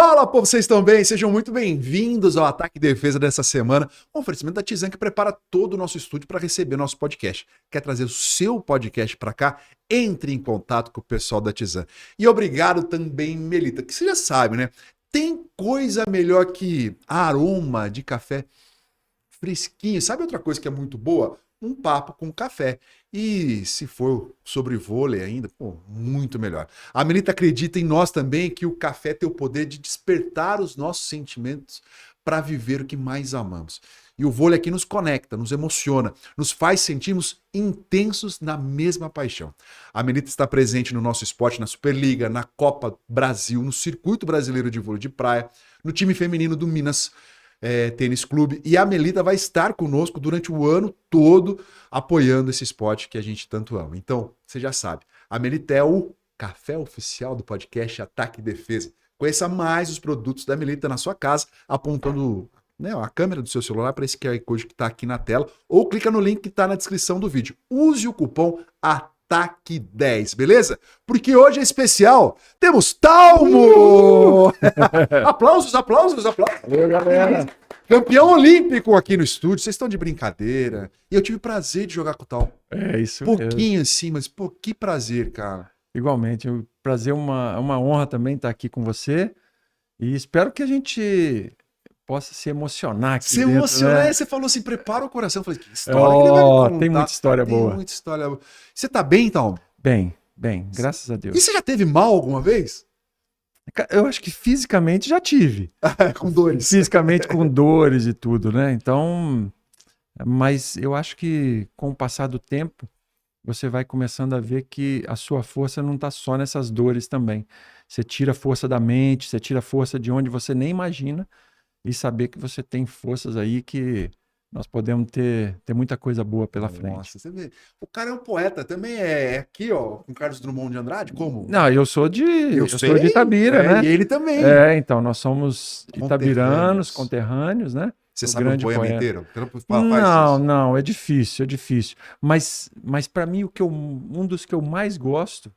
Fala, povo, vocês estão bem? Sejam muito bem-vindos ao Ataque e Defesa dessa semana. Um oferecimento da Tizan, que prepara todo o nosso estúdio para receber nosso podcast. Quer trazer o seu podcast para cá? Entre em contato com o pessoal da Tizan. E obrigado também, Melita, que você já sabe, né? Tem coisa melhor que aroma de café fresquinho. Sabe outra coisa que é muito boa? Um papo com café. E se for sobre vôlei ainda, pô, muito melhor. A Melita acredita em nós também que o café tem o poder de despertar os nossos sentimentos para viver o que mais amamos. E o vôlei aqui nos conecta, nos emociona, nos faz sentirmos intensos na mesma paixão. A Melita está presente no nosso esporte, na Superliga, na Copa Brasil, no Circuito Brasileiro de Vôlei de Praia, no time feminino do Minas Tênis Clube, e a Melita vai estar conosco durante o ano todo apoiando esse esporte que a gente tanto ama. Então, você já sabe, a Melita é o café oficial do podcast Ataque e Defesa. Conheça mais os produtos da Melita na sua casa, apontando a câmera do seu celular para esse QR Code que está aqui na tela, ou clica no link que está na descrição do vídeo. Use o cupom Ataque 10, beleza? Porque hoje é especial, temos Talmo! Aplausos. Valeu, galera. Campeão olímpico aqui no estúdio, vocês estão de brincadeira. E eu tive o prazer de jogar com o Tal. É isso Pouquinho mesmo. assim, mas pô, que prazer, cara. Igualmente, o prazer, uma honra também estar aqui com você. E espero que a gente possa se emocionar aqui Se dentro, emocionar, né? você falou assim, prepara o coração. Eu falei, que história que ele vai me contar. Tem muita história boa. Tem muita história boa. Você tá bem, então? Bem, graças a E Deus. você já teve mal alguma vez? Eu acho que fisicamente já tive. Com dores. Fisicamente com dores e tudo, né? Então, mas eu acho que com o passar do tempo, você vai começando a ver que a sua força não está só nessas dores também. Você tira a força da mente, você tira a força de onde você nem imagina e saber que você tem forças aí que nós podemos ter muita coisa boa pela frente. Nossa, você vê. O cara é um poeta, também é aqui, ó, com Carlos Drummond de Andrade, como? Não, eu sou de sei, Itabira, né? E ele também. Então nós somos itabiranos, conterrâneos, né? Você O sabe o grande poema poeta. inteiro? Faz isso. Não, é difícil. Mas para mim, um dos que eu mais gosto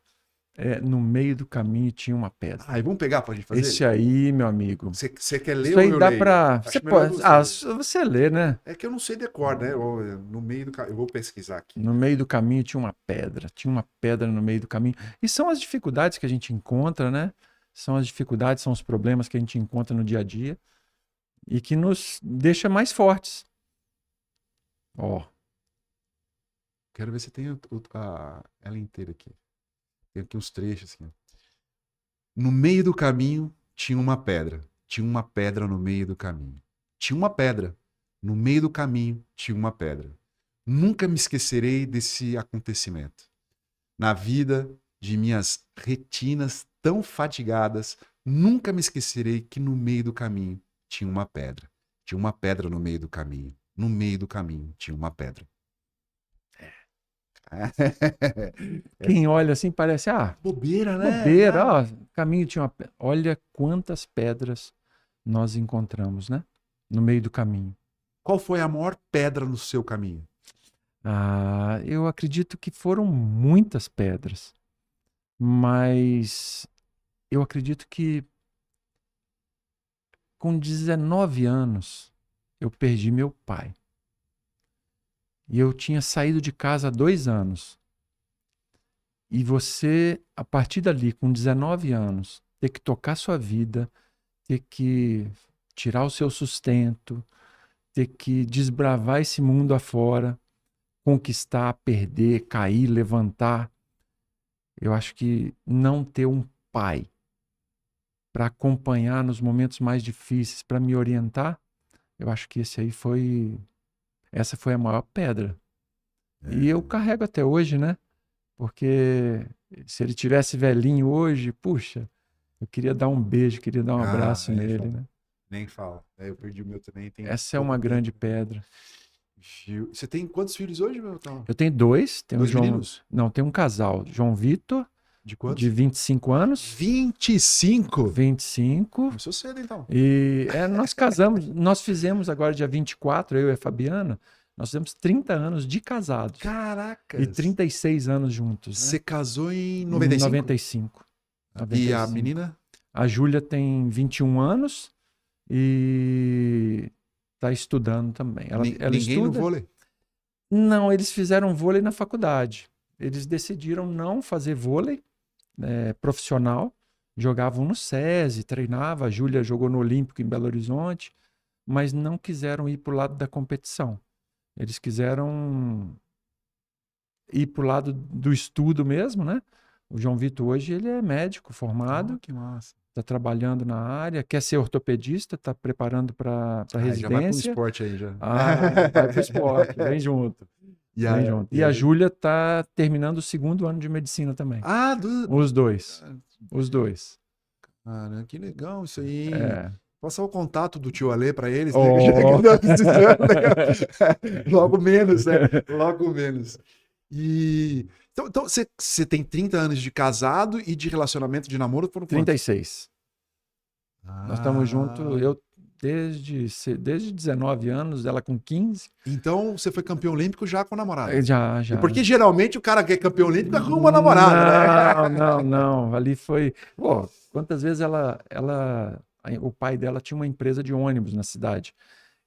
é No Meio do Caminho Tinha uma Pedra. Ah, e vamos pegar pra gente fazer? Esse aí, meu amigo. Você quer ler Isso aí ou eu dá leio? pra. Acho Você melhor pode. Você lê, né? É que eu não sei decor, né? No meio do eu vou pesquisar aqui. No meio do caminho tinha uma pedra. Tinha uma pedra no meio do caminho. E são as dificuldades que a gente encontra, né? São as dificuldades, são os problemas que a gente encontra no dia a dia e que nos deixa mais fortes. Ó. Quero ver se tem ela inteira aqui. Tem aqui uns trechos. Assim. No meio do caminho tinha uma pedra. Tinha uma pedra no meio do caminho. Tinha uma pedra. No meio do caminho tinha uma pedra. Nunca me esquecerei desse acontecimento. Na vida de minhas retinas tão fatigadas, nunca me esquecerei que no meio do caminho tinha uma pedra. Tinha uma pedra no meio do caminho. No meio do caminho tinha uma pedra. Quem olha assim parece, bobeira, né? Bobeira, ó, caminho tinha uma pedra. Olha quantas pedras nós encontramos, né? No meio do caminho. Qual foi a maior pedra no seu caminho? Eu acredito que foram muitas pedras, mas eu acredito que com 19 anos eu perdi meu pai. E eu tinha saído de casa há 2 anos. E você, a partir dali, com 19 anos, ter que tocar sua vida, ter que tirar o seu sustento, ter que desbravar esse mundo afora, conquistar, perder, cair, levantar. Eu acho que não ter um pai para acompanhar nos momentos mais difíceis, para me orientar, eu acho que essa foi a maior pedra. E eu carrego até hoje, né? Porque se ele tivesse velhinho hoje, puxa, eu queria dar um beijo, queria dar um abraço nele, né? Nem fala. Eu perdi o meu também. Essa é uma grande pedra. Você tem quantos filhos hoje, meu? Eu tenho 2. Dois meninos? Não, tem um casal. João Vitor, de quantos? De 25 anos. 25? 25. Começou cedo, então. E nós casamos, nós fizemos agora dia 24, eu e a Fabiana, nós fizemos 30 anos de casados. Caraca! E 36 anos juntos. Você né? casou em 95? 95. E a menina? A Júlia tem 21 anos e está estudando também. Ela Ninguém no estuda. vôlei? Não, eles fizeram vôlei na faculdade. Eles decidiram não fazer vôlei profissional. Jogavam no SESI, treinava. A Júlia jogou no Olímpico em Belo Horizonte, mas não quiseram ir para o lado da competição. Eles quiseram ir para o lado do estudo mesmo, né? O João Vitor hoje ele é médico formado, Que massa. está trabalhando na área, quer ser ortopedista, está preparando para residência. Já vai para o esporte aí, já. Vai para o esporte, vem junto. Vem junto. E a Júlia está terminando o 2º ano de medicina também. Os dois. Os dois. Cara, que legal isso aí. É. Passar o contato do tio Alê para eles, Oh. né? Logo menos, né? Logo menos. E então você tem 30 anos de casado e de relacionamento de namoro foram quantos? 36. Nós estamos juntos, eu desde 19 anos, ela com 15. Então você foi campeão olímpico já com a namorada? Já. E porque geralmente o cara que é campeão olímpico arruma uma namorada, né? Não. Ali foi. Pô, quantas vezes o pai dela tinha uma empresa de ônibus na cidade.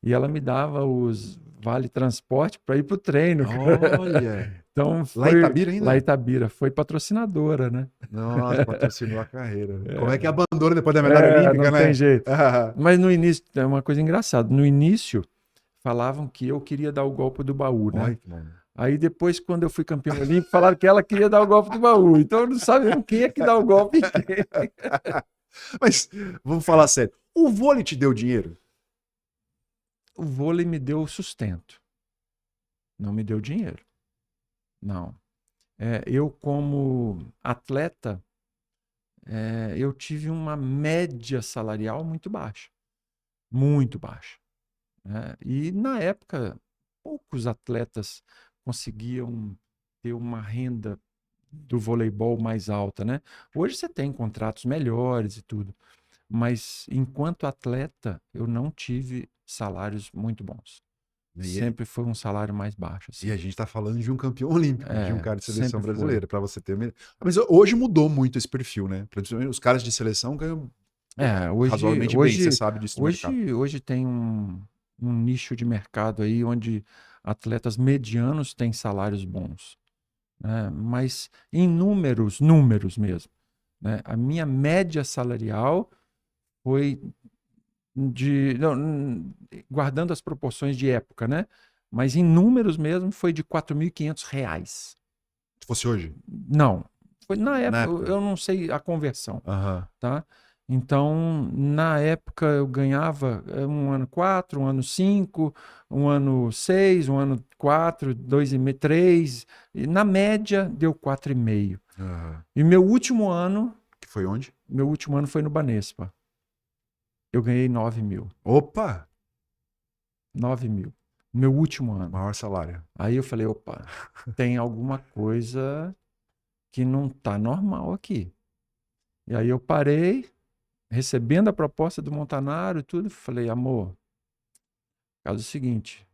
E ela me dava os vale transporte para ir pro treino. Olha! Então lá em Itabira ainda? Lá em Itabira. Foi patrocinadora, né? Nossa, patrocinou a carreira. Como é que abandona depois da medalha olímpica, não né? Não tem jeito. Mas no início, é uma coisa engraçada. No início, falavam que eu queria dar o golpe do baú, né? Ai, mano. Aí depois, quando eu fui campeão olímpico, falaram que ela queria dar o golpe do baú. Então não sabem quem é que dá o golpe. Mas vamos falar sério. O vôlei te deu dinheiro? O vôlei me deu sustento. Não me deu dinheiro. Não. Eu, como atleta, eu tive uma média salarial muito baixa. Muito baixa. E, na época, poucos atletas conseguiam ter uma renda do voleibol mais alta, né? Hoje você tem contratos melhores e tudo. Mas, enquanto atleta, eu não tive salários muito bons. Sempre foi um salário mais baixo. Assim. E a gente está falando de um campeão olímpico, de um cara de seleção brasileira, para você ter. Mas hoje mudou muito esse perfil, né? Principalmente os caras de seleção ganham razoavelmente bem, você sabe disso no mercado. Hoje tem um nicho de mercado aí onde atletas medianos têm salários bons. Né? Mas em números mesmo. Né? A minha média salarial foi guardando as proporções de época, né? Mas em números mesmo foi de R$4.500. Se fosse hoje? Não. Foi na época, eu não sei a conversão. Tá? Então, na época eu ganhava um ano 4, um ano 5, um ano 6, um ano 4, 2,5, 3. E na média deu 4,5. E meu último ano... Que foi onde? Meu último ano foi no Banespa. Eu ganhei 9.000. Opa! 9.000. Meu último ano. Maior salário. Aí eu falei, opa, tem alguma coisa que não tá normal aqui. E aí eu parei, recebendo a proposta do Montanaro e tudo, falei, amor, caso é o seguinte,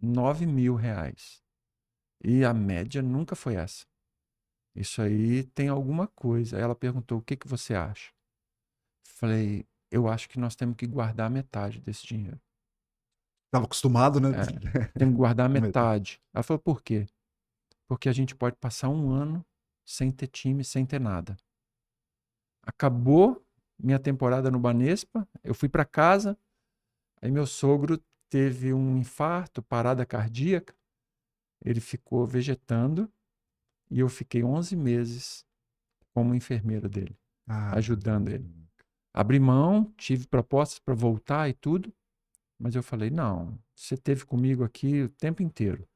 R$9.000. E a média nunca foi essa. Isso aí tem alguma coisa. Aí ela perguntou, o que você acha? Falei, eu acho que nós temos que guardar metade desse dinheiro. Estava acostumado, né? Temos que guardar metade. Ela falou, por quê? Porque a gente pode passar um ano sem ter time, sem ter nada. Acabou minha temporada no Banespa, eu fui para casa, aí meu sogro teve um infarto, parada cardíaca, ele ficou vegetando e eu fiquei 11 meses como enfermeiro dele, ajudando ele. Abri mão, tive propostas para voltar e tudo, mas eu falei, não, você esteve comigo aqui o tempo inteiro.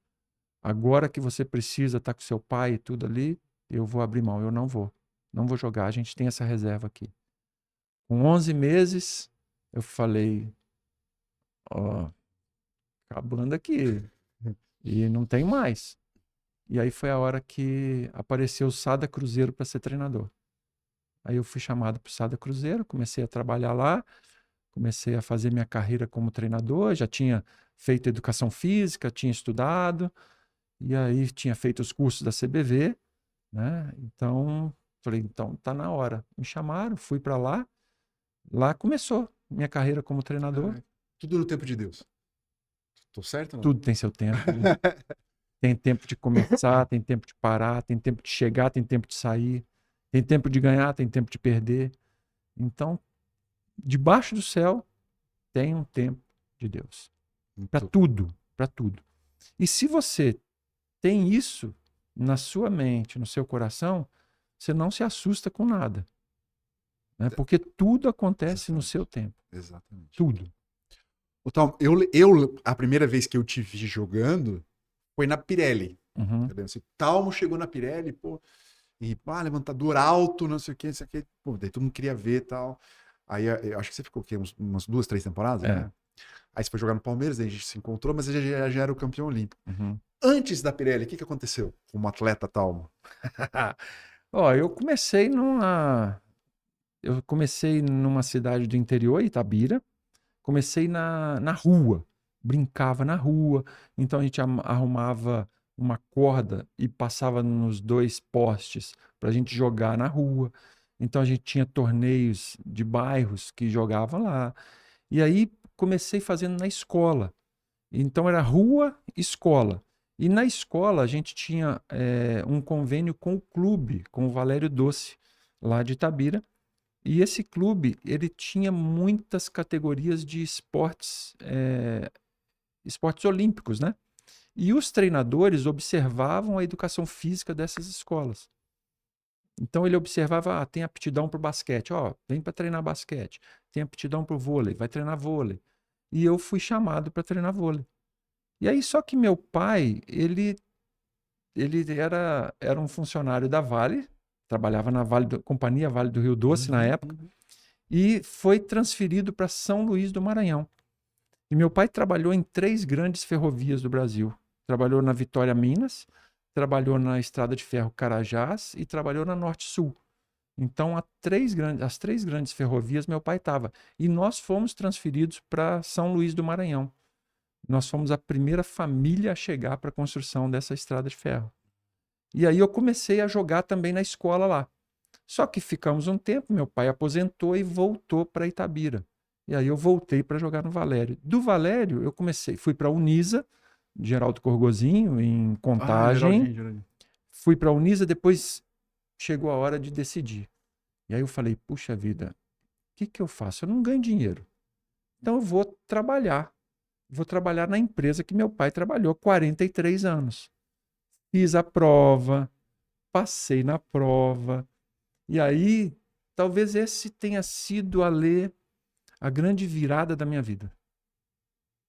Agora que você precisa estar com seu pai e tudo ali, eu vou abrir mão, eu não vou. Não vou jogar, a gente tem essa reserva aqui. Com 11 meses, eu falei, acabando aqui. E não tem mais. E aí foi a hora que apareceu o Sada Cruzeiro para ser treinador. Aí eu fui chamado para o Sada Cruzeiro, comecei a trabalhar lá, comecei a fazer minha carreira como treinador, já tinha feito educação física, tinha estudado, e aí tinha feito os cursos da CBV, né? Então Falei, então tá na hora. Me chamaram, fui para lá. Lá começou minha carreira como treinador. Tudo no tempo de Deus. Tô certo ou não? Tudo tem seu tempo. Tem tempo de começar, tem tempo de parar, tem tempo de chegar, tem tempo de sair, tem tempo de ganhar, tem tempo de perder. Então, debaixo do céu tem um tempo de Deus. Para tudo, para tudo. E se você tem isso na sua mente, no seu coração, você não se assusta com nada. Né? Porque tudo acontece no seu tempo. Exatamente. Tudo. Então, a primeira vez que eu te vi jogando foi na Pirelli. Uhum. Assim, Talmo chegou na Pirelli, pô, e levantador alto, não sei o que, pô, daí todo mundo queria ver e tal. Aí eu acho que você ficou o quê? Umas 2, 3 temporadas, né? Aí você foi jogar no Palmeiras, aí a gente se encontrou, mas já era o campeão olímpico. Uhum. Antes da Pirelli, o que aconteceu como atleta Talmo? Ó, eu comecei numa cidade do interior, Itabira. Comecei na rua, brincava na rua. Então a gente arrumava uma corda e passava nos 2 postes para a gente jogar na rua. Então a gente tinha torneios de bairros que jogava lá. E aí comecei fazendo na escola. Então era rua, escola. E na escola a gente tinha um convênio com o clube, com o Valério Doce, lá de Itabira. E esse clube, ele tinha muitas categorias de esportes, esportes olímpicos, né? E os treinadores observavam a educação física dessas escolas. Então ele observava, tem aptidão para o basquete, vem para treinar basquete. Tem aptidão para o vôlei, vai treinar vôlei. E eu fui chamado para treinar vôlei. E aí só que meu pai, ele era um funcionário da Vale, trabalhava na Companhia Vale do Rio Doce na época, e foi transferido para São Luís do Maranhão. E meu pai trabalhou em 3 grandes ferrovias do Brasil. Trabalhou na Vitória Minas, trabalhou na Estrada de Ferro Carajás e trabalhou na Norte Sul. Então, as 3 grandes ferrovias meu pai estava. E nós fomos transferidos para São Luís do Maranhão. Nós fomos a primeira família a chegar para a construção dessa estrada de ferro. E aí eu comecei a jogar também na escola lá. Só que ficamos um tempo, meu pai aposentou e voltou para Itabira. E aí eu voltei para jogar no Valério. Do Valério, eu fui para a Unisa, Geraldo Corgozinho, em Contagem. Geraldinho. Fui para a Unisa, depois chegou a hora de decidir. E aí eu falei, puxa vida, o que eu faço? Eu não ganho dinheiro. Então eu vou trabalhar. Vou trabalhar na empresa que meu pai trabalhou 43 anos. Fiz a prova, passei na prova. E aí, talvez esse tenha sido a grande virada da minha vida.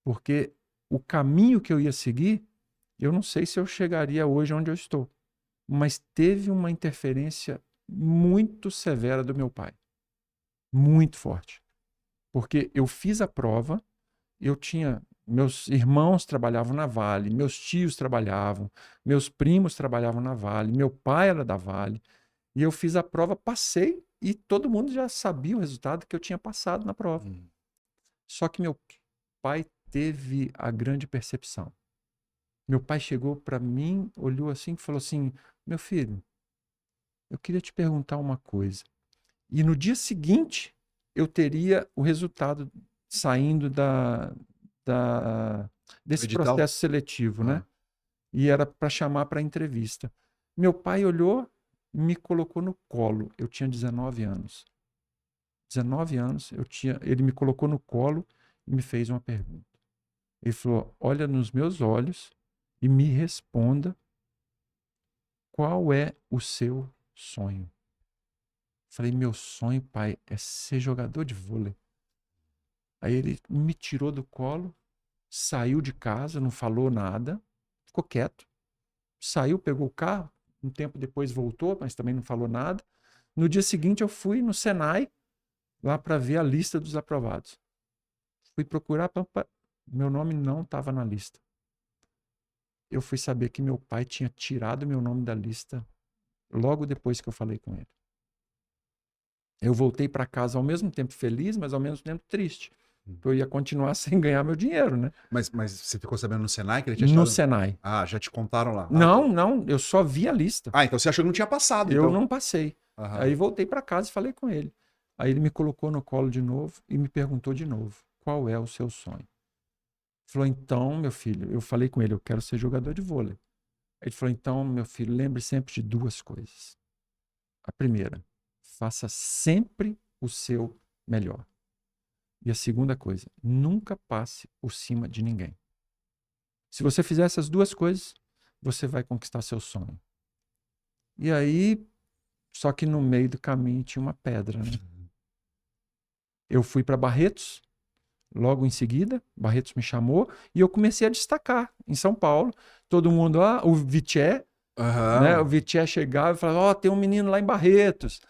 Porque o caminho que eu ia seguir, eu não sei se eu chegaria hoje onde eu estou. Mas teve uma interferência muito severa do meu pai. Muito forte. Porque eu fiz a prova, meus irmãos trabalhavam na Vale, meus tios trabalhavam, meus primos trabalhavam na Vale, meu pai era da Vale. E eu fiz a prova, passei e todo mundo já sabia o resultado que eu tinha passado na prova. Só que meu pai teve a grande percepção. Meu pai chegou para mim, olhou assim e falou assim, meu filho, eu queria te perguntar uma coisa. E no dia seguinte, eu teria o resultado saindo desse processo seletivo, né? E era para chamar para entrevista. Meu pai olhou, me colocou no colo. Eu tinha 19 anos. 19 anos, ele me colocou no colo e me fez uma pergunta. Ele falou, olha nos meus olhos e me responda qual é o seu sonho. Falei, meu sonho, pai, é ser jogador de vôlei. Aí ele me tirou do colo, saiu de casa, não falou nada, ficou quieto. Saiu, pegou o carro, um tempo depois voltou, mas também não falou nada. No dia seguinte eu fui no Senai, lá para ver a lista dos aprovados. Fui procurar, meu nome não estava na lista. Eu fui saber que meu pai tinha tirado meu nome da lista logo depois que eu falei com ele. Eu voltei para casa ao mesmo tempo feliz, mas ao mesmo tempo triste. Eu ia continuar sem ganhar meu dinheiro, né? Mas você ficou sabendo no Senai que ele tinha tirado? No Senai. Ah, já te contaram lá. Não, eu só vi a lista. Então você achou que não tinha passado, Eu então. não passei. Aham. Aí voltei para casa e falei com ele. Aí ele me colocou no colo de novo e me perguntou de novo: qual é o seu sonho? Falou, então, meu filho, eu falei com ele, eu quero ser jogador de vôlei. Ele falou, então, meu filho, lembre sempre de duas coisas. A primeira, faça sempre o seu melhor. E a segunda coisa, nunca passe por cima de ninguém. Se você fizer essas duas coisas, você vai conquistar seu sonho. E aí, só que no meio do caminho tinha uma pedra, né? Eu fui para Barretos, logo em seguida, Barretos me chamou e eu comecei a destacar em São Paulo. Todo mundo, o Viché, né? O Viché chegava e falava, tem um menino lá em Barretos.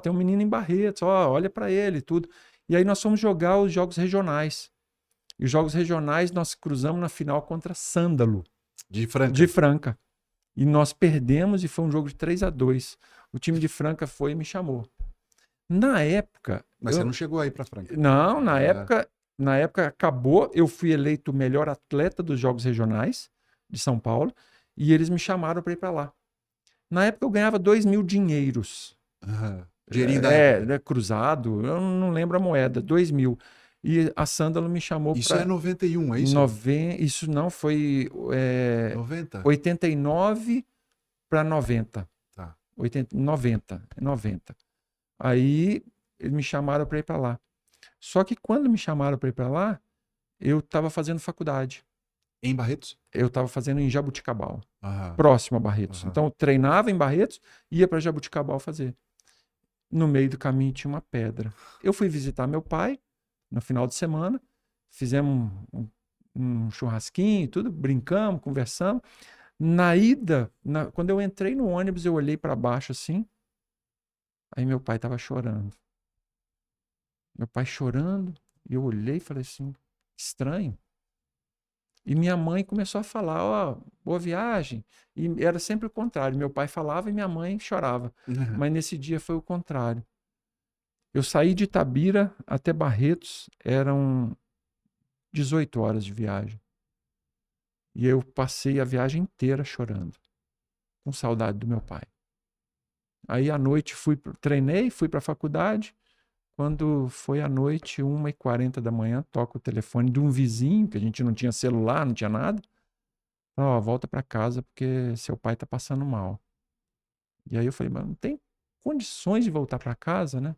Tem um menino em Barretos, olha para ele e tudo. E aí nós fomos jogar os jogos regionais. E os jogos regionais nós cruzamos na final contra Sândalo, De Franca. de Franca. E nós perdemos e foi um jogo de 3-2. O time de Franca foi e me chamou. Na época... Mas você não chegou aí para Franca. Não, na época acabou, eu fui eleito o melhor atleta dos Jogos Regionais de São Paulo e eles me chamaram para ir para lá. Na época eu ganhava 2.000 dinheiros. Dinheirinho da época. Né, cruzado, eu não lembro a moeda, 2.000. E a Sândalo me chamou para... Isso é 91, é isso? Isso não, foi 90? 89 para 90. Tá. 90. Aí eles me chamaram para ir para lá. Só que quando me chamaram para ir para lá, eu estava fazendo faculdade. Em Barretos? Eu estava fazendo em Jabuticabal, próximo a Barretos. Então eu treinava em Barretos e ia para Jabuticabal fazer. No meio do caminho tinha uma pedra. Eu fui visitar meu pai no final de semana, fizemos um churrasquinho, tudo, brincamos, conversamos. Na ida, quando eu entrei no ônibus, eu olhei para baixo assim, aí meu pai estava chorando. Meu pai chorando, e eu olhei e falei assim, estranho. E minha mãe começou a falar, boa viagem. E era sempre o contrário. Meu pai falava e minha mãe chorava. Mas nesse dia foi o contrário. Eu saí de Itabira até Barretos, eram 18 horas de viagem. E eu passei a viagem inteira chorando, com saudade do meu pai. Aí à noite treinei, fui para a faculdade. Quando foi à noite, 1h40 da manhã, toca o telefone de um vizinho, que a gente não tinha celular, não tinha nada. Volta para casa porque seu pai tá passando mal. E aí eu falei, mas não tem condições de voltar para casa, né?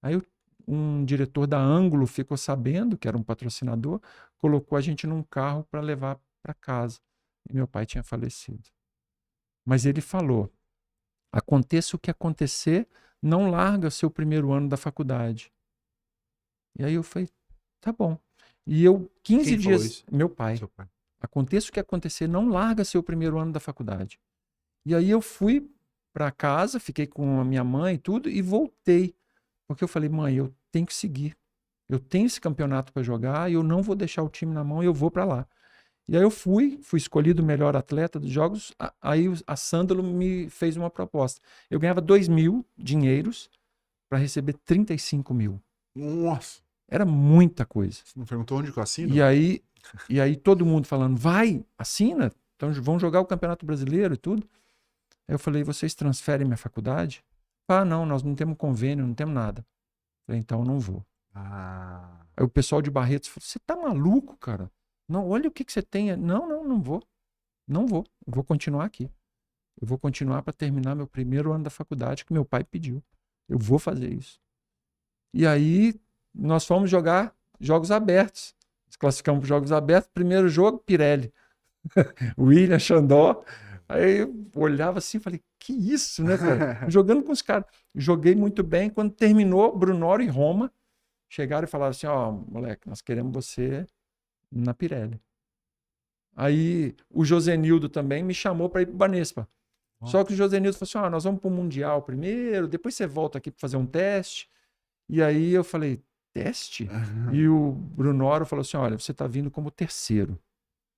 Aí um diretor da Ângulo ficou sabendo, que era um patrocinador, colocou a gente num carro para levar para casa. E meu pai tinha falecido. Mas ele falou, aconteça o que acontecer, não larga o seu primeiro ano da faculdade. E aí eu falei, tá bom. E eu, 15 dias... Meu pai. Seu pai. Aconteça o que acontecer, não larga seu primeiro ano da faculdade. E aí eu fui para casa, fiquei com a minha mãe e tudo, e voltei. Porque eu falei, mãe, eu tenho que seguir. Eu tenho esse campeonato para jogar e eu não vou deixar o time na mão e eu vou para lá. E aí eu fui escolhido o melhor atleta dos jogos. Aí a Sândalo me fez uma proposta. Eu ganhava 2.000 dinheiros para receber 35.000. Nossa! Era muita coisa. Você não perguntou onde que eu assino? E aí todo mundo falando, vai, assina. Então vão jogar o Campeonato Brasileiro e tudo. Aí eu falei, vocês transferem minha faculdade? Não, nós não temos convênio, não temos nada. Eu falei, então eu não vou. Aí o pessoal de Barretos falou, você tá maluco, cara? Não, olha o que você tem. Não vou. Não vou. Eu vou continuar aqui. Eu vou continuar para terminar meu primeiro ano da faculdade que meu pai pediu. Eu vou fazer isso. E aí nós fomos jogar jogos abertos. Nós classificamos para jogos abertos. Primeiro jogo, Pirelli. William, Xandó. Aí eu olhava assim e falei, que isso, né, cara? Jogando com os caras. Joguei muito bem. Quando terminou, Brunoro e Roma chegaram e falaram assim, moleque, nós queremos você na Pirelli. Aí o Josenildo também me chamou para ir para o Banespa. Só que o Josenildo falou assim, nós vamos para o Mundial primeiro, depois você volta aqui para fazer um teste. E aí eu falei, teste? E o Brunoro falou assim, olha, você está vindo como terceiro.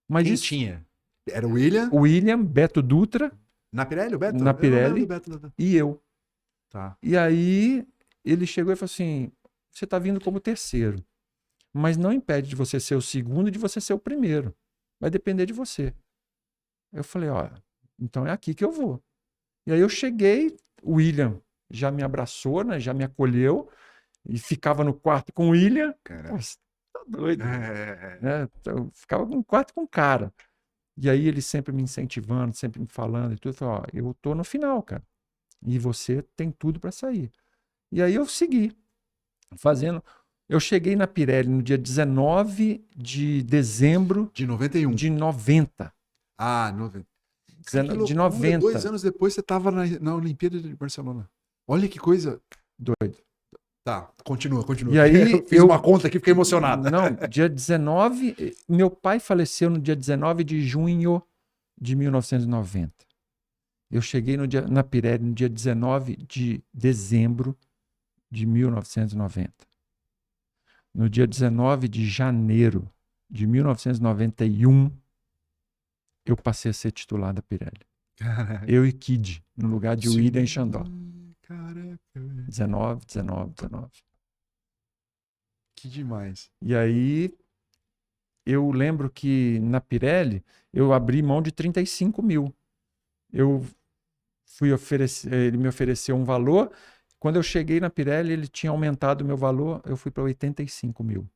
Mas quem tinha? Era o William? O William, Beto Dutra. Na Pirelli, o Beto? Na Pirelli. Beto. E eu. Tá. E aí ele chegou e falou assim, você está vindo como terceiro. Mas não impede de você ser o segundo e de você ser o primeiro. Vai depender de você. Eu falei, então é aqui que eu vou. E aí eu cheguei, o William já me abraçou, né? Já me acolheu e ficava no quarto com o William. Cara. Pô, você tá doido, É. né? Eu ficava no quarto com o cara. E aí ele sempre me incentivando, sempre me falando e tudo. Falou, ó, eu tô no final, cara. E você tem tudo para sair. E aí eu segui fazendo. Eu cheguei na Pirelli no dia 19 de dezembro De 91. de 90. Ah, 90. Cara, que De loucura. 2 90. anos depois você estava na Olimpíada de Barcelona. Olha que coisa. Doido. Tá, continua. E aí Eu fiz uma conta aqui, fiquei emocionado. Não, dia 19. Meu pai faleceu no dia 19 de junho de 1990. Eu cheguei na Pirelli no dia 19 de dezembro de 1990. No dia 19 de janeiro de 1991, eu passei a ser titular da Pirelli. Caraca. Eu e Kid, no lugar de William Xandó. Caraca. 19. Que demais. E aí, eu lembro que na Pirelli, eu abri mão de 35 mil. Eu fui oferecer, ele me ofereceu um valor. Quando eu cheguei na Pirelli, ele tinha aumentado o meu valor, eu fui para 85 mil.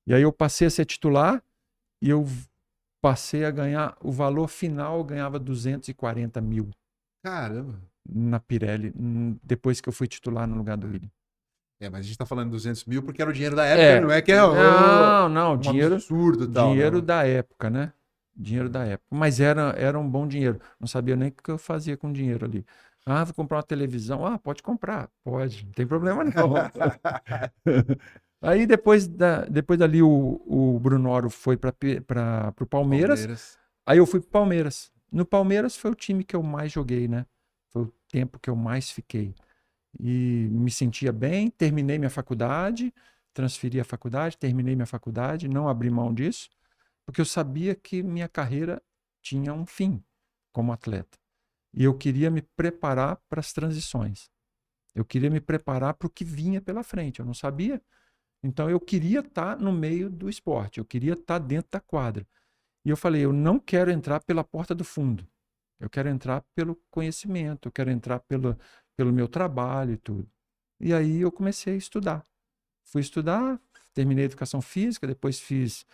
E aí eu passei a ser titular e eu passei a ganhar, o valor final eu ganhava 240 mil Caramba. na Pirelli, depois que eu fui titular no lugar do William. Mas a gente tá falando 200 mil porque era o dinheiro da época, não é que é não, um dinheiro, absurdo e tal. dinheiro Não. da época, né? Dinheiro da época. Mas era um bom dinheiro. Não sabia nem o que eu fazia com dinheiro ali. Ah, vou comprar uma televisão. Ah, pode comprar. Pode, não tem problema não. Aí depois dali o Brunoro foi para o Palmeiras. Aí eu fui para o Palmeiras. No Palmeiras foi o time que eu mais joguei, né? Foi o tempo que eu mais fiquei. E me sentia bem, terminei minha faculdade, transferi a faculdade, terminei minha faculdade, não abri mão disso, porque eu sabia que minha carreira tinha um fim como atleta. E eu queria me preparar para as transições. Eu queria me preparar para o que vinha pela frente. Eu não sabia. Então eu queria estar no meio do esporte, eu queria estar dentro da quadra. E eu falei, eu não quero entrar pela porta do fundo. Eu quero entrar pelo conhecimento, eu quero entrar pelo meu trabalho e tudo. E aí eu comecei a estudar. Fui estudar, terminei educação física, depois fiz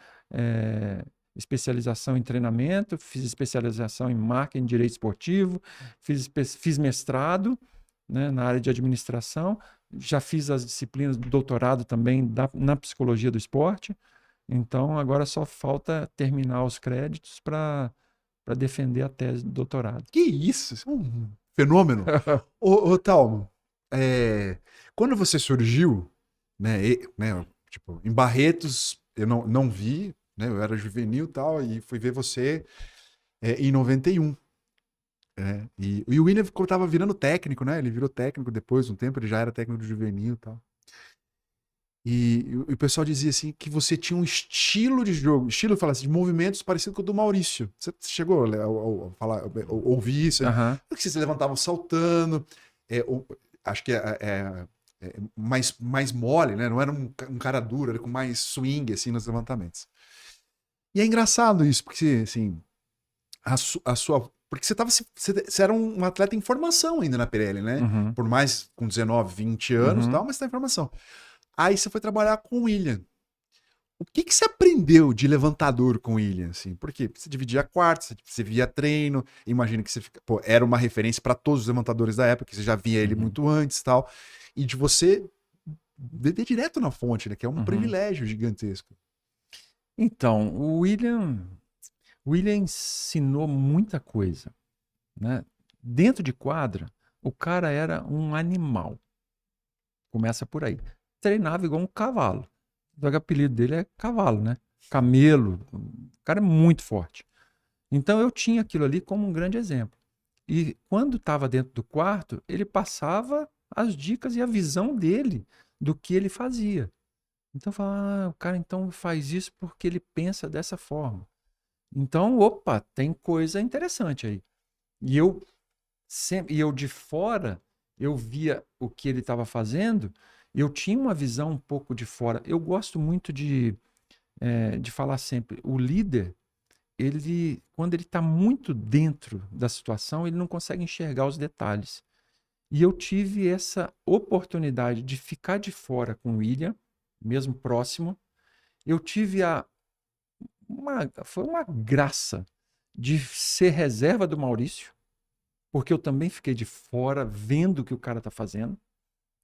especialização em treinamento, fiz especialização em marketing, direito esportivo, fiz mestrado, né, na área de administração, já fiz as disciplinas do doutorado também na psicologia do esporte. Então agora só falta terminar os créditos para defender a tese de doutorado. Que isso? Isso é um fenômeno. Ô Talmo, quando você surgiu, né, tipo, em Barretos, eu não vi, né, eu era juvenil e tal, e fui ver você em 91. E o William estava virando técnico, né? Ele virou técnico depois de um tempo, ele já era técnico do juvenil e tal. E o pessoal dizia assim que você tinha um estilo de jogo, fala assim, de movimentos parecido com o do Maurício. Você chegou a falar, ouvir isso? Uhum. Porque vocês se levantavam saltando, acho que mais mole, né? Não era um cara duro, era com mais swing assim nos levantamentos. E é engraçado isso, porque assim, a sua. Porque você era um atleta em formação ainda na Pirelli, né? Uhum. Por mais com 19, 20 anos e tal, mas você tá em formação. Aí você foi trabalhar com o William. O que você aprendeu de levantador com o William? Assim? Porque você dividia quarto, você via treino, imagino que você era uma referência para todos os levantadores da época, que você já via ele muito antes e tal. E de você beber direto na fonte, né? Que é um privilégio gigantesco. Então, o William ensinou muita coisa, né? Dentro de quadra, o cara era um animal. Começa por aí. Treinava igual um cavalo. O apelido dele é cavalo, né? Camelo. O cara é muito forte. Então eu tinha aquilo ali como um grande exemplo. E quando estava dentro do quarto, ele passava as dicas e a visão dele do que ele fazia. Então eu falava, o cara então faz isso porque ele pensa dessa forma. Então, opa, tem coisa interessante aí. E eu de fora, eu via o que ele estava fazendo, eu tinha uma visão um pouco de fora. Eu gosto muito de falar sempre, o líder, quando ele está muito dentro da situação, ele não consegue enxergar os detalhes. E eu tive essa oportunidade de ficar de fora com o William, mesmo próximo. Eu tive foi uma graça de ser reserva do Maurício, porque eu também fiquei de fora vendo o que o cara está fazendo,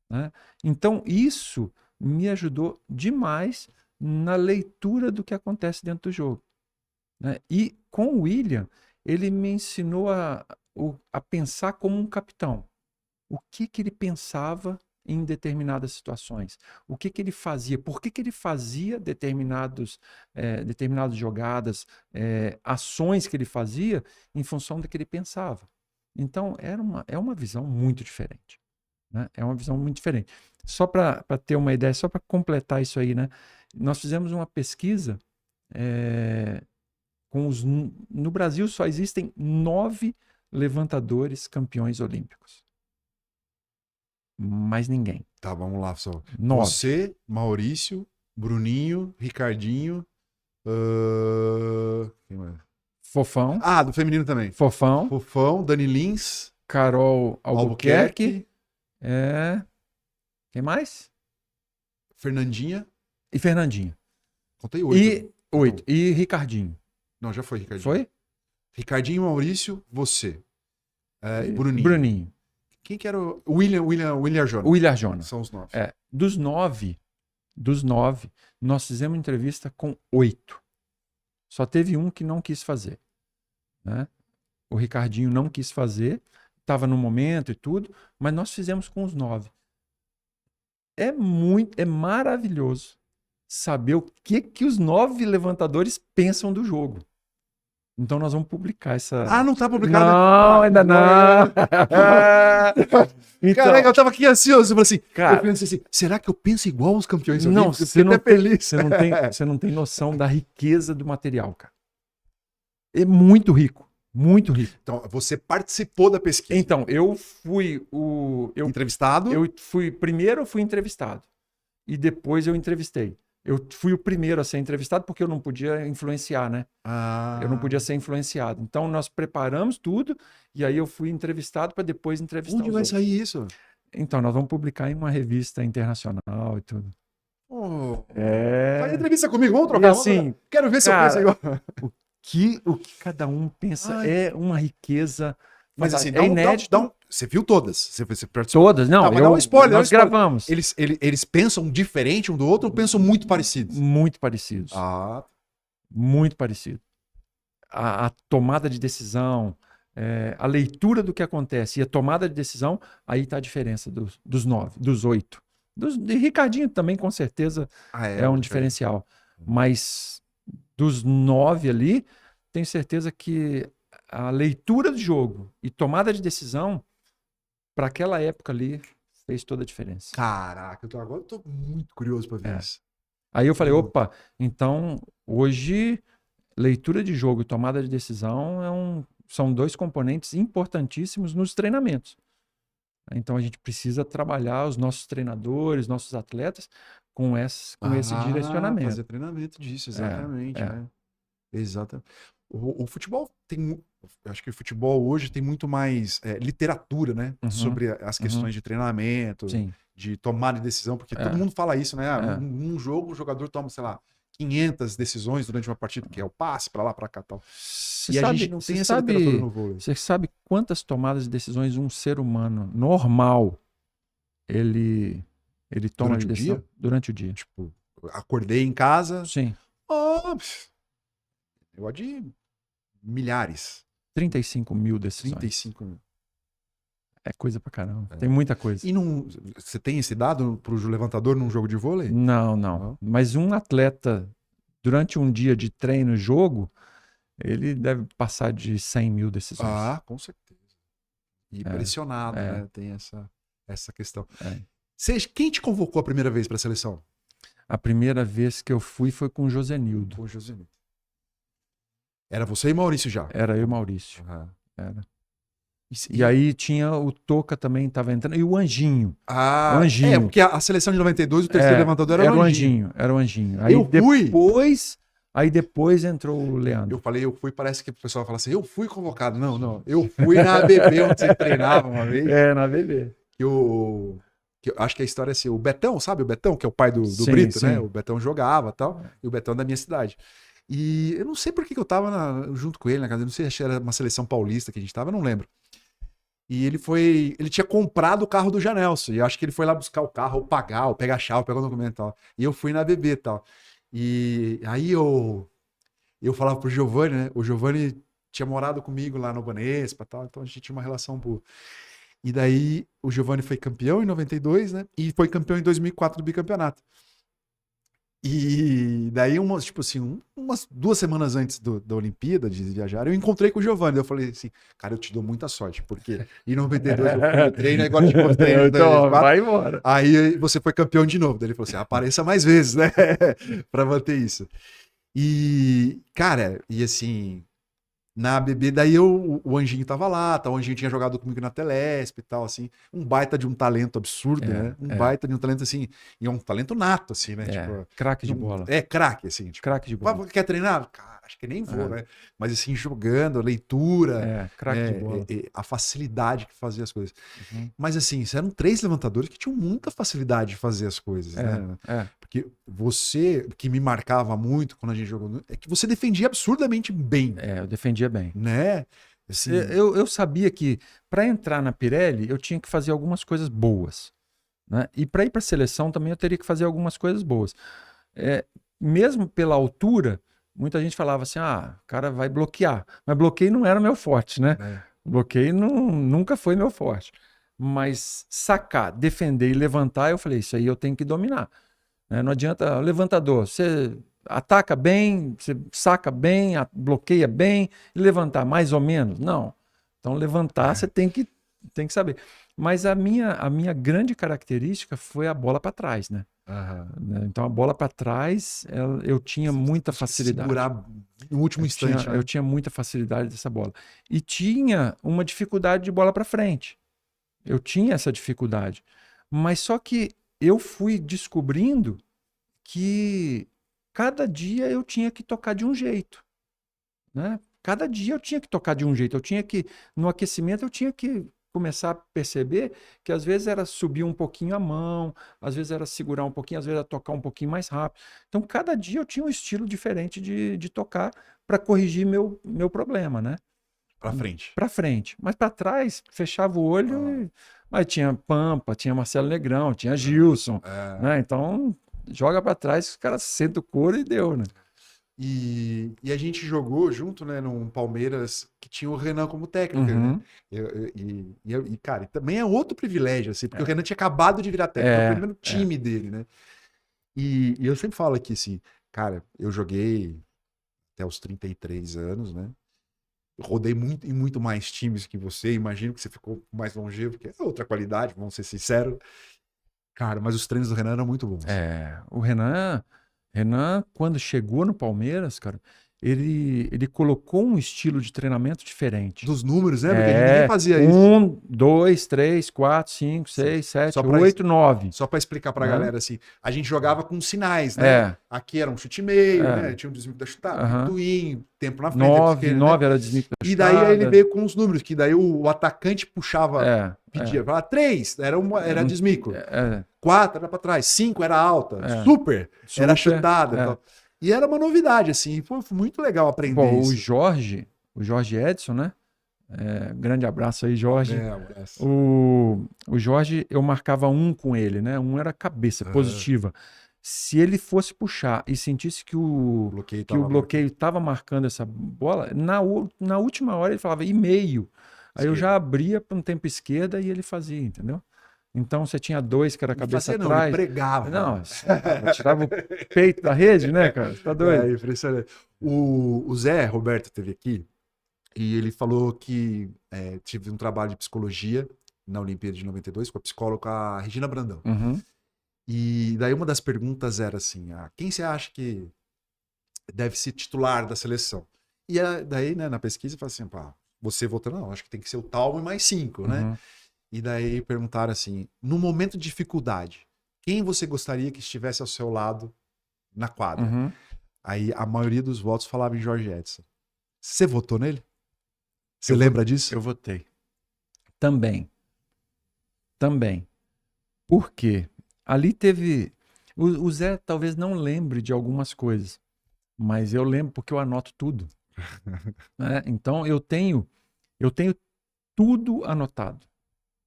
né? Então, isso me ajudou demais na leitura do que acontece dentro do jogo, né? E com o William, ele me ensinou a pensar como um capitão. O que ele pensava em determinadas situações? O que ele fazia? Por que ele fazia determinadas jogadas, ações que ele fazia em função do que ele pensava? Então, é uma visão muito diferente, né? É uma visão muito diferente. Só para ter uma ideia, só para completar isso aí, né? Nós fizemos uma pesquisa no Brasil só existem 9 levantadores campeões olímpicos. Mais ninguém. Tá, vamos lá, só. 9. Você, Maurício, Bruninho, Ricardinho. Quem mais? Fofão. Ah, do feminino também. Fofão. Dani Lins. Carol Albuquerque. Quem mais? Fernandinha. E Fernandinha. Contei 8. 8. E Ricardinho. Não, já foi Ricardinho. Foi? Ricardinho, Maurício, você. Bruninho. Bruninho. Quem que era o William Arjona? William Arjona. São os 9. Dos 9, nós fizemos entrevista com 8. Só teve um que não quis fazer, né? O Ricardinho não quis fazer, estava no momento e tudo, mas nós fizemos com os 9. É maravilhoso saber o que os 9 levantadores pensam do jogo. Então nós vamos publicar essa... Ah, não tá publicado? Não, ainda não. Então, caraca, eu tava aqui ansioso. Eu falei assim, cara, eu pensei assim, será que eu penso igual os campeões não, olímpicos? Você não tem noção da riqueza do material, cara. É muito rico. Muito rico. Então, você participou da pesquisa. Então, eu fui entrevistado? Primeiro eu fui entrevistado. E depois eu entrevistei. Eu fui o primeiro a ser entrevistado porque eu não podia influenciar, né? Eu não podia ser influenciado. Então, nós preparamos tudo e aí eu fui entrevistado para depois entrevistar Onde vai sair isso? Então, nós vamos publicar em uma revista internacional e tudo. Faz entrevista comigo, vamos trocar. Assim, quero ver se eu penso igual. O que cada um pensa é uma riqueza. Mas assim, inédito. Você viu todas? Você todas, não. Mas dá um spoiler. Nós gravamos. Eles pensam diferente um do outro ou pensam muito parecidos? Muito parecidos. Muito parecido. A tomada de decisão, a leitura do que acontece e a tomada de decisão, aí está a diferença dos 9, dos 8. De Ricardinho também, com certeza, é um diferencial. Mas dos 9 ali, tenho certeza que a leitura do jogo e tomada de decisão, para aquela época ali, fez toda a diferença. Caraca, agora eu tô muito curioso para ver isso. Aí eu falei, opa, então hoje leitura de jogo e tomada de decisão são 2 componentes importantíssimos nos treinamentos. Então a gente precisa trabalhar os nossos treinadores, nossos atletas com esse direcionamento. Fazer treinamento disso, exatamente. Né? Exatamente. O futebol acho que o futebol hoje tem muito mais literatura, né? Sobre as questões de treinamento, de tomada de decisão, porque todo mundo fala isso, né? Num jogo, o jogador toma, sei lá, 500 decisões durante uma partida, que é o passe pra lá, pra cá e tal. A gente não tem essa literatura no vôlei. Você sabe quantas tomadas de decisões um ser humano normal ele toma de decisão? Durante o dia. Tipo, acordei em casa. Sim. Eu de milhares. 35 mil decisões. 35 mil. É coisa pra caramba. Tem muita coisa. E você tem esse dado pro levantador num jogo de vôlei? Não. Mas um atleta, durante um dia de treino e jogo, ele deve passar de 100 mil decisões. Com certeza. E pressionado, né? Tem essa questão. Quem te convocou a primeira vez para a seleção? A primeira vez que eu fui foi com o Josenildo. Com o Josenildo. Era você e Maurício já? Era eu e Maurício. Era. E aí tinha o Toca também, estava entrando, e o Anjinho. O Anjinho. Porque a seleção de 92, o terceiro levantador era o Anjinho. Era o Anjinho. Aí depois Aí depois entrou o Leandro. Eu falei, eu fui, parece que o pessoal fala assim, eu fui convocado. Não, não. Eu fui na ABB, onde você treinava uma vez. Na ABB. Que eu acho que a história é assim, o Betão, sabe o Betão, que é o pai do Sim, Brito, sim. né? O Betão jogava e tal, e o Betão é da minha cidade. E eu não sei por que eu tava junto com ele na casa, eu não sei se era uma seleção paulista que a gente tava, eu não lembro. E ele tinha comprado o carro do Janelson, e eu acho que ele foi lá buscar o carro, ou pagar, ou pegar a chave, pegar o documento e tal. E eu fui na ABB e tal. E aí eu falava pro Giovanni, né? O Giovanni tinha morado comigo lá no Banespa e tal, então a gente tinha uma relação boa. E daí o Giovanni foi campeão em 92, né? E foi campeão em 2004 do bicampeonato. E daí, tipo assim, umas 2 semanas antes da Olimpíada, de viajar, eu encontrei com o Giovanni. Eu falei assim, cara, eu te dou muita sorte, porque em 92 eu fui no treino, agora te mostrei em Então, 2004. vai embora. Aí você foi campeão de novo. Daí ele falou assim, apareça mais vezes, né? Pra manter isso. E, cara, e assim, na ABB, daí o Anjinho tava lá, tá? O Anjinho tinha jogado comigo na Telesp e tal, assim. Um baita de um talento absurdo, né? Um baita de um talento, assim, e é um talento nato, assim, né? Tipo, craque de bola. É, craque, assim. Tipo, Craque de bola. Quer treinar? Cara, acho que nem vou, né? Mas, assim, jogando, leitura, craque de bola. a facilidade que fazia as coisas. Uhum. Mas, assim, eram 3 levantadores que tinham muita facilidade de fazer as coisas, né? Porque você, que me marcava muito quando a gente jogou, é que você defendia absurdamente bem. Eu defendia bem. Né? Assim, eu sabia que para entrar na Pirelli eu tinha que fazer algumas coisas boas. Né? E para ir para a seleção também eu teria que fazer algumas coisas boas. Mesmo pela altura, muita gente falava assim, o cara vai bloquear. Mas bloqueio não era meu forte, né? Bloqueio nunca foi meu forte. Mas sacar, defender e levantar, eu falei, isso aí eu tenho que dominar. Não adianta, levantador, você ataca bem, você saca bem, bloqueia bem, e levantar mais ou menos? Não. Então levantar você tem que saber. Mas a minha grande característica foi a bola para trás, né? Então a bola para trás, eu tinha muita facilidade. Segurar no último instante. Eu tinha muita facilidade dessa bola. E tinha uma dificuldade de bola para frente. Eu tinha essa dificuldade. Mas só que eu fui descobrindo que cada dia eu tinha que tocar de um jeito, né? Cada dia eu tinha que tocar de um jeito. No aquecimento eu tinha que começar a perceber que às vezes era subir um pouquinho a mão, às vezes era segurar um pouquinho, às vezes era tocar um pouquinho mais rápido. Então cada dia eu tinha um estilo diferente de tocar para corrigir meu problema, né? Para frente. Para frente. Mas para trás, fechava o olho. Mas tinha Pampa, tinha Marcelo Negrão, tinha Gilson. Né? Então, joga para trás, os caras sentam o couro e deu, né? E a gente jogou junto, né, num Palmeiras que tinha o Renan como técnico, né? E, cara, também é outro privilégio, assim, porque o Renan tinha acabado de virar técnico, foi o primeiro time dele, né? E eu sempre falo aqui, assim, cara, eu joguei até os 33 anos, né? Rodei muito em muito mais times que você, imagino que você ficou mais longevo, porque é outra qualidade, vamos ser sinceros. Cara, mas os treinos do Renan eram muito bons. O Renan, quando chegou no Palmeiras, cara, ele colocou um estilo de treinamento diferente. Dos números, né? Porque ninguém fazia isso. 1, 2, 3, 4, 5, 6, 7, 8, 9. Só para explicar pra galera, assim, a gente jogava com sinais, né? Aqui era um chute meio, né? Tinha um desmico da chutada, twin, tempo na frente. 9 era desmico da chutada. E daí ele veio com os números, que daí o atacante puxava, pedia, falava 3, era desmico. 4 era pra trás, 5 era alta, super era chutada. E era uma novidade, assim, foi muito legal aprender isso. O Jorge Edson, né? Grande abraço aí, Jorge. Abraço. O Jorge, eu marcava 1 com ele, né? 1 era cabeça, positiva. Se ele fosse puxar e sentisse que o bloqueio estava marcando essa bola, na última hora ele falava e meio. Aí eu já abria para um tempo esquerda e ele fazia, entendeu? Então você tinha 2 que era cabeça atrás. Ele pregava. Não, tirava o peito da rede, né, cara? Tá doido. Impressionante. O Zé Roberto esteve aqui e ele falou que tive um trabalho de psicologia na Olimpíada de 92 com a psicóloga a Regina Brandão. E daí uma das perguntas era assim, quem você acha que deve ser titular da seleção? E daí, né, na pesquisa, fala assim, você votando, não, acho que tem que ser o Talma e mais 5, né? E daí perguntaram assim, no momento de dificuldade, quem você gostaria que estivesse ao seu lado na quadra? Aí a maioria dos votos falava em Jorge Edson. Você votou nele? Você lembra disso? Eu votei. Também. Por quê? Ali teve... O Zé talvez não lembre de algumas coisas, mas eu lembro porque eu anoto tudo. Né? Então eu tenho tudo anotado.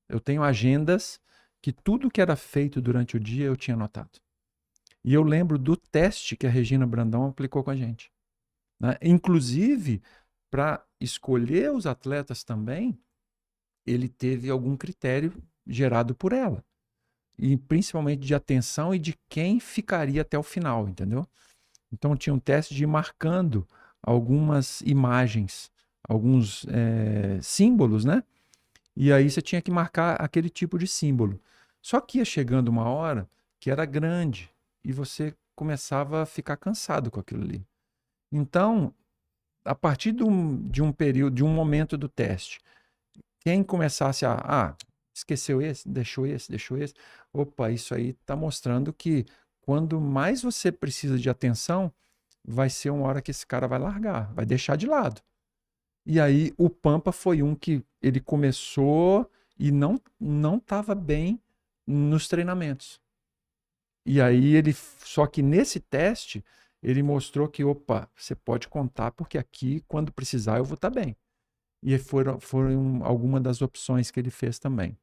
Eu tenho agendas que tudo que era feito durante o dia eu tinha anotado. E eu lembro do teste que a Regina Brandão aplicou com a gente. Né? Inclusive, para escolher os atletas também, ele teve algum critério gerado por ela. E principalmente de atenção e de quem ficaria até o final, entendeu? Então tinha um teste de ir marcando algumas imagens, alguns símbolos, né? E aí você tinha que marcar aquele tipo de símbolo. Só que ia chegando uma hora que era grande e você começava a ficar cansado com aquilo ali. Então, a partir de um período, de um momento do teste, quem começasse esqueceu esse, deixou esse, opa, isso aí está mostrando que quando mais você precisa de atenção, vai ser uma hora que esse cara vai largar, vai deixar de lado. E aí o Pampa foi um que ele começou e não estava bem nos treinamentos. E aí só que nesse teste, ele mostrou que, opa, você pode contar, porque aqui, quando precisar, eu vou estar bem. E foram algumas das opções que ele fez também.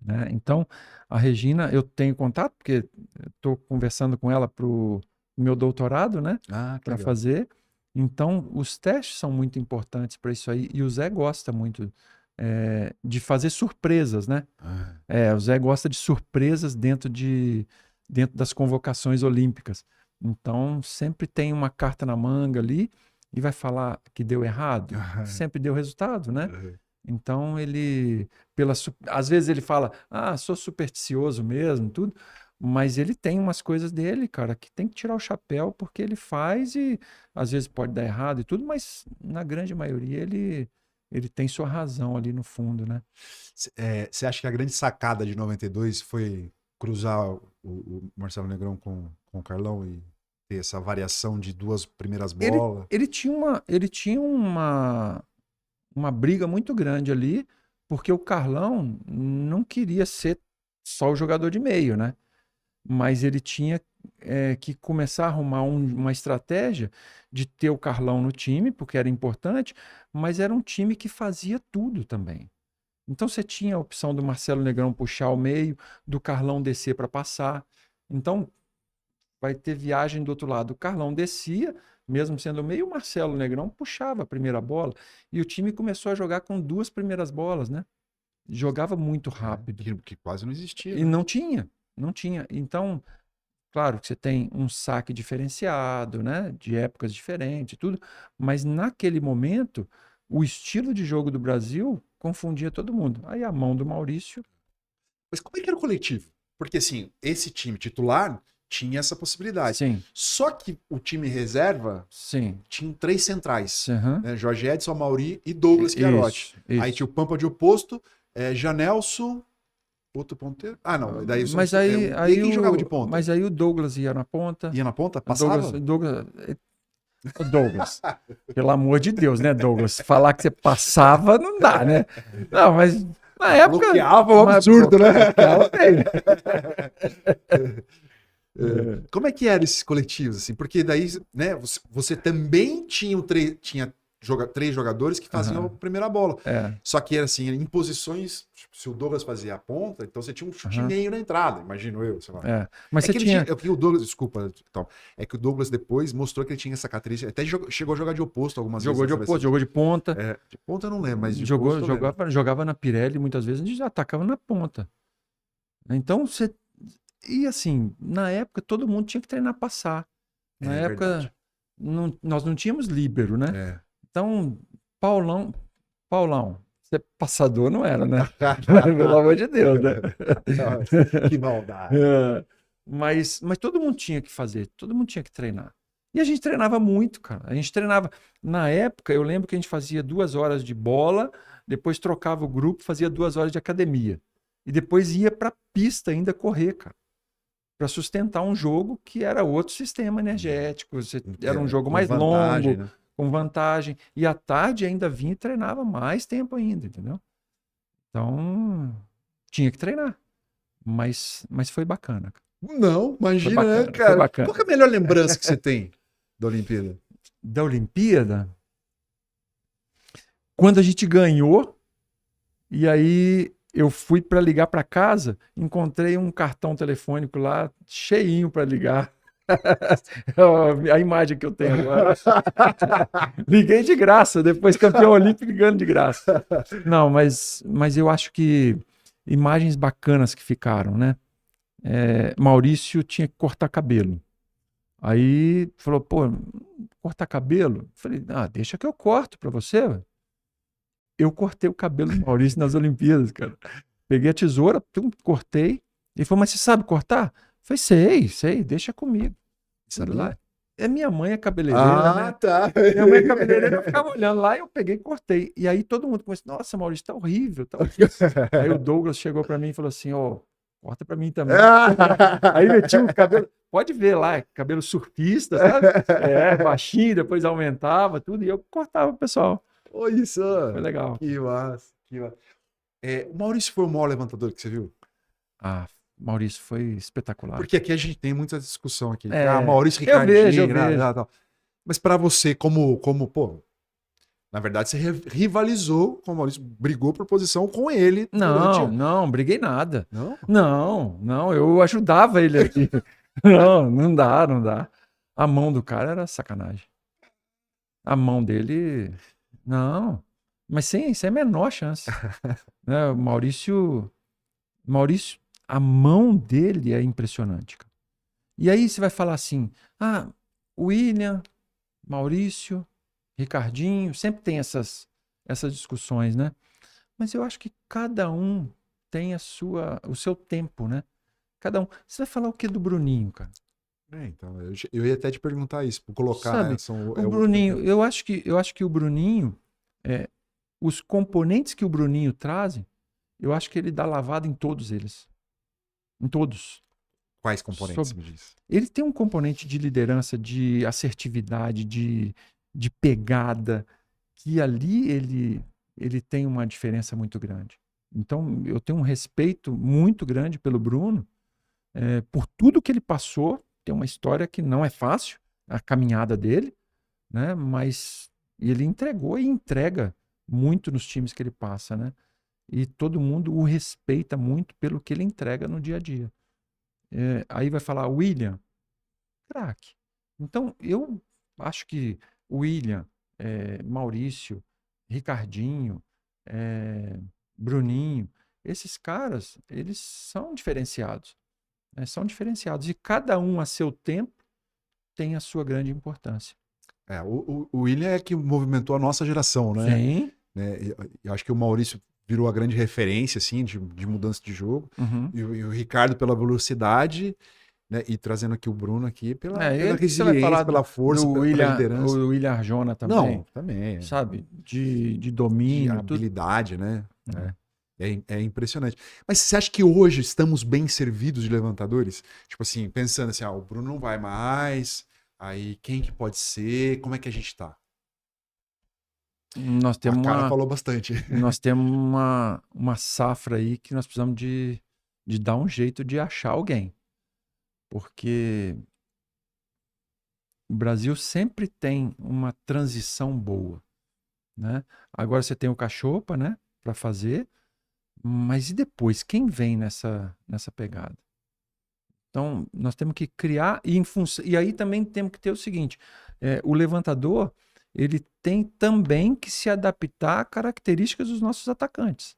Né? Então, a Regina, eu tenho contato, porque estou conversando com ela para o meu doutorado, né? Para fazer. Então, os testes são muito importantes para isso aí. E o Zé gosta muito de fazer surpresas, né? O Zé gosta de surpresas dentro das convocações olímpicas. Então, sempre tem uma carta na manga ali e vai falar que deu errado. Sempre deu resultado, né? Então, às vezes ele fala, sou supersticioso mesmo, tudo. Mas ele tem umas coisas dele, cara, que tem que tirar o chapéu porque ele faz e às vezes pode dar errado e tudo, mas na grande maioria ele tem sua razão ali no fundo, né? Você acha que a grande sacada de 92 foi cruzar o Marcelo Negrão com o Carlão e ter essa variação de duas primeiras bolas? Ele tinha uma briga muito grande ali, porque o Carlão não queria ser só o jogador de meio, né? Mas ele tinha que começar a arrumar uma estratégia de ter o Carlão no time, porque era importante, mas era um time que fazia tudo também. Então você tinha a opção do Marcelo Negrão puxar o meio, do Carlão descer para passar. Então vai ter viagem do outro lado. O Carlão descia, mesmo sendo meio, o Marcelo Negrão puxava a primeira bola. E o time começou a jogar com duas primeiras bolas, né? Jogava muito rápido. Que quase não existia. E não tinha. Então, claro que você tem um saque diferenciado, né? De épocas diferentes, tudo. Mas naquele momento, o estilo de jogo do Brasil confundia todo mundo. Aí a mão do Maurício. Mas como é que era o coletivo? Porque assim, esse time titular tinha essa possibilidade. Sim. Só que o time reserva tinha 3 centrais. Né? Jorge Edson, Amauri e Douglas Chiarotti. Aí tinha o Pampa de oposto, Janelson, outro ponteiro. Não, daí mas aí quem jogava de ponta? Mas aí o Douglas ia na ponta. Ia na ponta? Passava? Douglas, pelo amor de Deus, né, Douglas? Falar que você passava não dá, né? Não, mas na época... Bloqueava um absurdo, né? Como é que eram esses coletivos, assim? Porque daí, né, você também tinha 3 jogadores que faziam a primeira bola. Só que era assim, em posições, se o Douglas fazia a ponta, então você tinha um chute meio na entrada, imagino eu, sei lá. Mas você tinha... o Douglas, desculpa, então, é que o Douglas depois mostrou que ele tinha essa característica, até chegou a jogar de oposto algumas vezes. Jogou de ponta. De ponta eu não lembro, mas de jogava na Pirelli muitas vezes, a gente atacava na ponta. Então, E assim, na época todo mundo tinha que treinar passar. Na época nós não tínhamos líbero, né? Então, Paulão, você passador não era, né? Pelo amor de Deus, né? Que maldade. Mas todo mundo tinha que fazer, todo mundo tinha que treinar. E a gente treinava muito, cara. A gente treinava. Na época, eu lembro que a gente fazia 2 horas de bola, depois trocava o grupo, fazia 2 horas de academia. E depois ia pra pista ainda correr, cara. para sustentar um jogo que era outro sistema energético. Era um jogo Com mais vantagem, longo, né? com vantagem. E à tarde ainda vinha e treinava mais tempo ainda, entendeu? Então, tinha que treinar. Mas foi bacana. Não, Foi imagina, né, bacana, foi cara? Qual que é bacana. a melhor lembrança que você tem da Olimpíada? Da Olimpíada, quando a gente ganhou, e aí eu fui para ligar para casa, encontrei um cartão telefônico lá cheinho para ligar. A imagem que eu tenho agora. Liguei de graça, depois campeão olímpico ligando de graça. Não, mas eu acho que imagens bacanas que ficaram, né? Maurício tinha que cortar cabelo. Aí falou, pô, cortar cabelo? Falei, deixa que eu corto pra você. Ué. Eu cortei o cabelo do Maurício nas Olimpíadas, cara. Peguei a tesoura, cortei. Ele falou, mas você sabe cortar? Falei, sei, deixa comigo. Fui lá. Minha mãe é cabeleireira, né? Tá. Minha mãe é cabeleireira, eu ficava olhando lá e eu peguei e cortei. E aí todo mundo começou, nossa, Maurício, tá horrível, tá horrível. Aí o Douglas chegou pra mim e falou assim, ó, corta pra mim também. Aí meti o cabelo, pode ver lá, cabelo surfista, sabe? Baixinho, depois aumentava, tudo, e eu cortava o pessoal. Olha isso. Foi legal. Que massa, que massa. O Maurício foi o maior levantador que você viu? Maurício foi espetacular. Porque aqui a gente tem muita discussão aqui. Maurício, eu Ricardinho, vejo. Tal. Mas pra você, como, pô, na verdade você rivalizou com o Maurício, brigou por posição com ele. Não briguei nada. Não? Não, eu ajudava ele aqui. Não dá. A mão do cara era sacanagem. A mão dele, não. Mas sem a menor chance. Né? O Maurício, a mão dele é impressionante. Cara. E aí você vai falar assim, William, Maurício, Ricardinho, sempre tem essas discussões, né? Mas eu acho que cada um tem o seu tempo, né? Cada um. Você vai falar o que do Bruninho, cara? Então, eu ia até te perguntar isso, por colocar, Sabe, né? o Bruninho, eu acho que o Bruninho, os componentes que o Bruninho traz, eu acho que ele dá lavada em todos eles. Em todos. Quais componentes, me diz? Ele tem um componente de liderança, de assertividade, de pegada, que ali ele tem uma diferença muito grande. Então, eu tenho um respeito muito grande pelo Bruno, por tudo que ele passou. Tem uma história que não é fácil, a caminhada dele, né? Mas ele entregou e entrega muito nos times que ele passa, né? E todo mundo o respeita muito pelo que ele entrega no dia a dia. Aí vai falar, William, craque. Então, eu acho que William, Maurício, Ricardinho, Bruninho, esses caras, eles são diferenciados. Né? São diferenciados. E cada um a seu tempo tem a sua grande importância. O William é que movimentou a nossa geração, né? Sim. Né? Eu acho que o Maurício virou a grande referência, assim, de mudança de jogo. Uhum. E o Ricardo pela velocidade, né? E trazendo aqui o Bruno aqui pela resiliência, vai falar pela força, pela liderança. O William Arjona também. Não, também. Sabe? De domínio. De habilidade, né? Uhum. É impressionante. Mas você acha que hoje estamos bem servidos de levantadores? Tipo assim, pensando assim, o Bruno não vai mais, aí quem que pode ser? Como é que a gente tá? Nós temos a cara falou bastante. Nós temos uma safra aí que nós precisamos de dar um jeito de achar alguém. Porque o Brasil sempre tem uma transição boa. Né? Agora você tem o Cachopa, né, para fazer, mas e depois? Quem vem nessa pegada? Então, nós temos que criar, e aí também temos que ter o seguinte, o levantador, ele tem também que se adaptar a características dos nossos atacantes.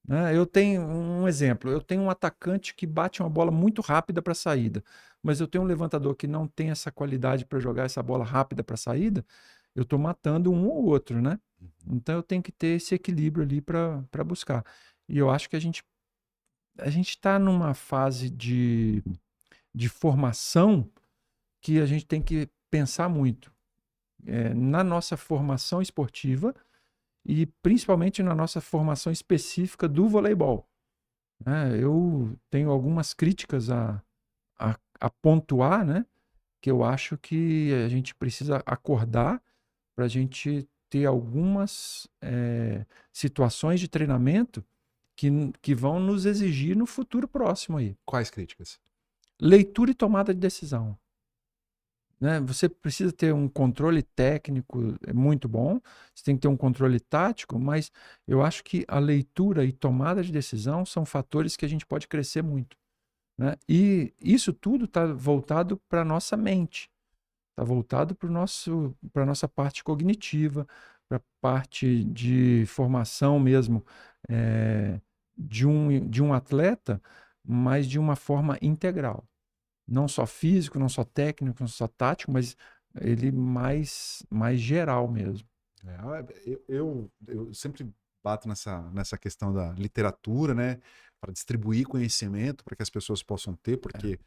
Né? Eu tenho um exemplo, eu tenho um atacante que bate uma bola muito rápida para a saída, mas eu tenho um levantador que não tem essa qualidade para jogar essa bola rápida para a saída, eu estou matando um ou outro, né? Então eu tenho que ter esse equilíbrio ali para buscar. E eu acho que a gente está numa fase de formação que a gente tem que pensar muito na nossa formação esportiva e principalmente na nossa formação específica do voleibol. Eu tenho algumas críticas à a pontuar, né? Que eu acho que a gente precisa acordar para a gente ter algumas situações de treinamento que vão nos exigir no futuro próximo aí. Quais críticas? Leitura e tomada de decisão. Né? Você precisa ter um controle técnico muito bom, você tem que ter um controle tático, mas eu acho que a leitura e tomada de decisão são fatores que a gente pode crescer muito. Né? E isso tudo está voltado para a nossa mente, está voltado para a nossa parte cognitiva, para a parte de formação mesmo de um atleta, mas de uma forma integral. Não só físico, não só técnico, não só tático, mas ele mais geral mesmo. Eu sempre bato nessa questão da literatura, né? Para distribuir conhecimento, para que as pessoas possam ter, porque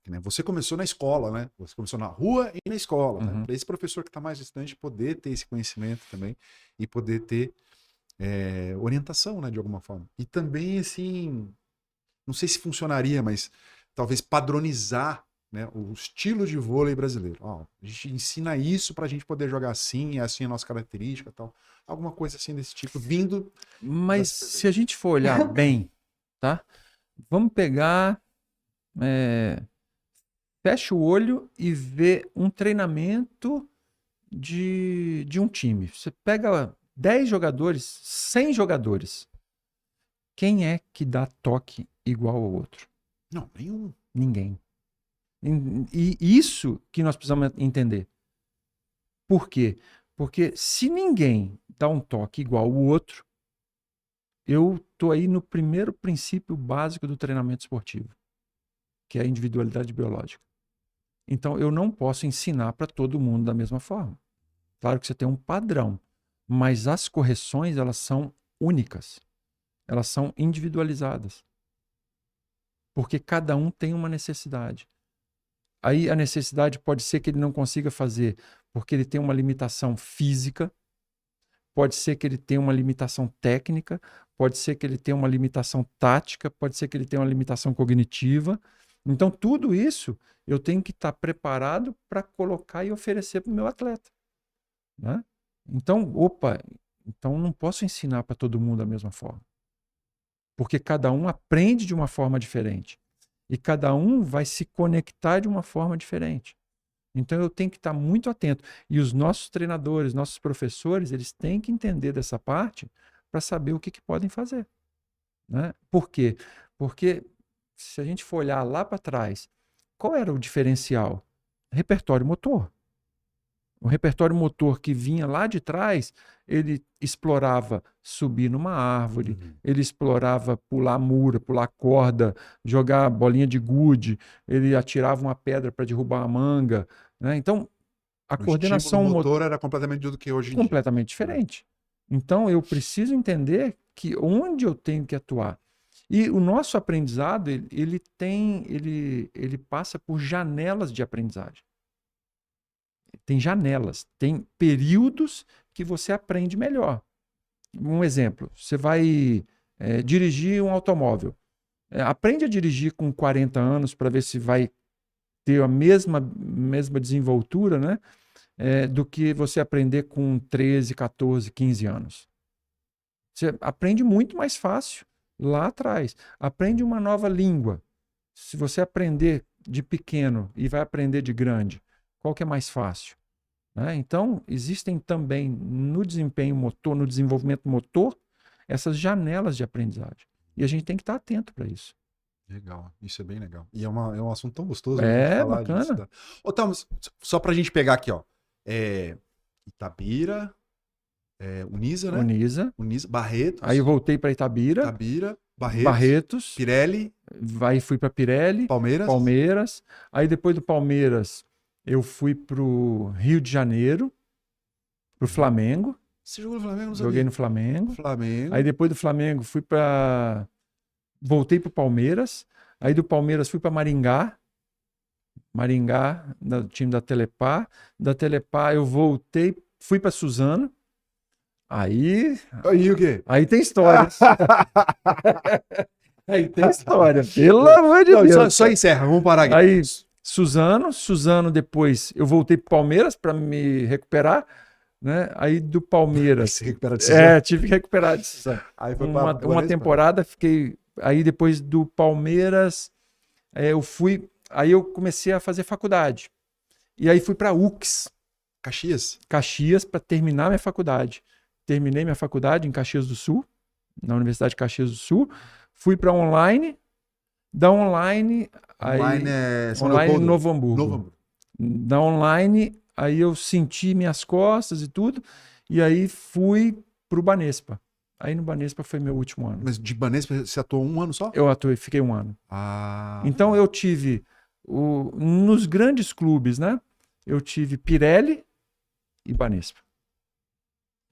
né, você começou na escola, né? Você começou na rua e na escola. Uhum. Né? Para esse professor que está mais distante poder ter esse conhecimento também e poder ter orientação, né? De alguma forma. E também, assim, não sei se funcionaria, mas talvez padronizar, né, o estilo de vôlei brasileiro. Ó, a gente ensina isso para a gente poder jogar assim, é assim a nossa característica e tal. Alguma coisa assim desse tipo, vindo... Mas se a gente for olhar bem, tá? Vamos pegar... fecha o olho e vê um treinamento de um time. Você pega 10 jogadores, 100 jogadores. Quem é que dá toque igual ao outro? Não, nenhum. Ninguém. E isso que nós precisamos entender. Por quê? Porque se ninguém dá um toque igual ao outro, eu estou aí no primeiro princípio básico do treinamento esportivo, que é a individualidade biológica. Então, eu não posso ensinar para todo mundo da mesma forma. Claro que você tem um padrão, mas as correções, elas são únicas. Elas são individualizadas. Porque cada um tem uma necessidade. Aí a necessidade pode ser que ele não consiga fazer porque ele tem uma limitação física, pode ser que ele tenha uma limitação técnica, pode ser que ele tenha uma limitação tática, pode ser que ele tenha uma limitação cognitiva. Então, tudo isso eu tenho que estar preparado para colocar e oferecer para o meu atleta. Né? Então, então não posso ensinar para todo mundo da mesma forma. Porque cada um aprende de uma forma diferente. E cada um vai se conectar de uma forma diferente. Então eu tenho que estar muito atento. E os nossos treinadores, nossos professores, eles têm que entender dessa parte para saber o que podem fazer. Né? Por quê? Porque se a gente for olhar lá para trás, qual era o diferencial? Repertório motor. O repertório motor que vinha lá de trás, ele explorava subir numa árvore, ele explorava pular muro, pular corda, jogar bolinha de gude, ele atirava uma pedra para derrubar uma manga. Né? Então, a coordenação motor era completamente do que hoje em dia. Completamente diferente. Então, eu preciso entender que onde eu tenho que atuar. E o nosso aprendizado, ele passa por janelas de aprendizagem. Tem janelas, tem períodos que você aprende melhor. Um exemplo, você vai dirigir um automóvel. Aprende a dirigir com 40 anos para ver se vai ter a mesma desenvoltura, né, do que você aprender com 13, 14, 15 anos. Você aprende muito mais fácil lá atrás. Aprende uma nova língua. Se você aprender de pequeno e vai aprender de grande, qual que é mais fácil? Né? Então, existem também no desempenho motor, no desenvolvimento motor, essas janelas de aprendizagem. E a gente tem que estar atento para isso. Legal, isso é bem legal. E é um assunto tão gostoso falar bacana. Disso. Tá? Ô, Thalmas, só para a gente pegar aqui, ó. Itabira, Unisa, né? Unisa, Barretos. Aí eu voltei para Itabira, Barretos, Pirelli. Aí fui para Pirelli, Palmeiras. Aí depois do Palmeiras, eu fui pro Rio de Janeiro, pro Flamengo. Você jogou no Flamengo? Não sabia. Joguei no Flamengo. Aí depois do Flamengo, voltei pro Palmeiras. Aí do Palmeiras fui para Maringá, do time da Telepar. Da Telepar eu voltei, fui para Suzano. Aí o quê? Aí tem história. Aí tem história, pelo amor de Deus. Só encerra, vamos parar aqui. Aí Suzano depois eu voltei pro Palmeiras para me recuperar, né? Aí do Palmeiras, Se recuperar de Suzano. tive que recuperar de Suzano. Aí foi Uma temporada, fiquei. Aí depois do Palmeiras, eu fui. Aí eu comecei a fazer faculdade. E aí fui para UX, Caxias, para terminar minha faculdade. Terminei minha faculdade em Caxias do Sul, na Universidade de Caxias do Sul. Fui para online. Da online. Online é São online Leopoldo? Novo Hamburgo. Da online, aí eu senti minhas costas e tudo. E aí fui pro Banespa. Aí no Banespa foi meu último ano. Mas de Banespa você atuou um ano só? Eu atuei, fiquei um ano. Então eu tive, nos grandes clubes, né? Eu tive Pirelli e Banespa.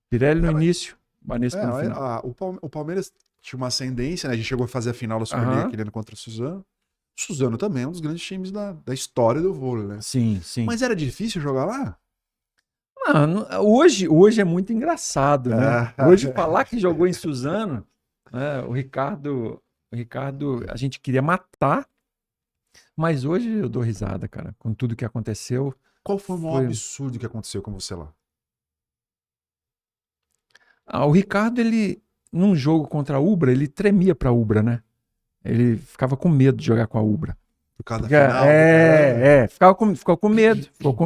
Pirelli no início, Banespa no final. O Palmeiras tinha uma ascendência, né? A gente chegou a fazer a final da Superliga aquele ano contra o Suzano. O Suzano também é um dos grandes times da história do vôlei, né? Sim. Mas era difícil jogar lá? Hoje é muito engraçado, né? Hoje falar que jogou em Suzano, né? O Ricardo, a gente queria matar, mas hoje eu dou risada, cara, com tudo que aconteceu. Qual foi o maior absurdo que aconteceu com você lá? O Ricardo, ele, num jogo contra a Ubra, ele tremia pra Ubra, né? Ele ficava com medo de jogar com a Ubra. Por causa da final? Ficou com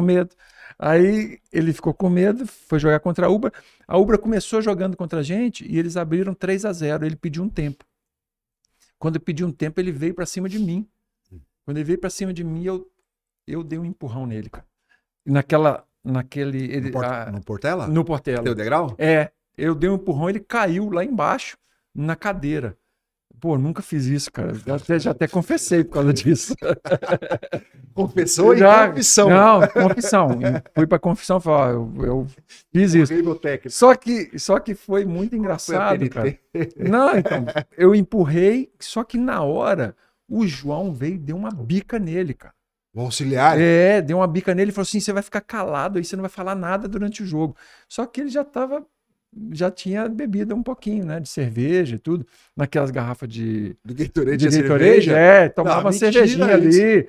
medo. Aí ele ficou com medo, foi jogar contra a Ubra. A Ubra começou jogando contra a gente e eles abriram 3-0. Ele pediu um tempo. Quando eu pedi um tempo, ele veio pra cima de mim. Quando ele veio pra cima de mim, eu dei um empurrão nele, cara. No Portela? No Portela. Deu degrau? Eu dei um empurrão, ele caiu lá embaixo, na cadeira. Pô, nunca fiz isso, cara. Já até confessei por causa disso. Confessou em confissão. Não, confissão. Fui pra confissão e falei, eu fiz isso. Só que foi muito engraçado, cara. Não, então, eu empurrei, só que na hora, o João veio e deu uma bica nele, cara. O auxiliar? Deu uma bica nele e falou assim, você vai ficar calado aí, você não vai falar nada durante o jogo. Só que ele já tinha bebido um pouquinho, né, de cerveja e tudo, naquelas garrafas de Gatorade, cerveja? Tomava uma cervejinha ali.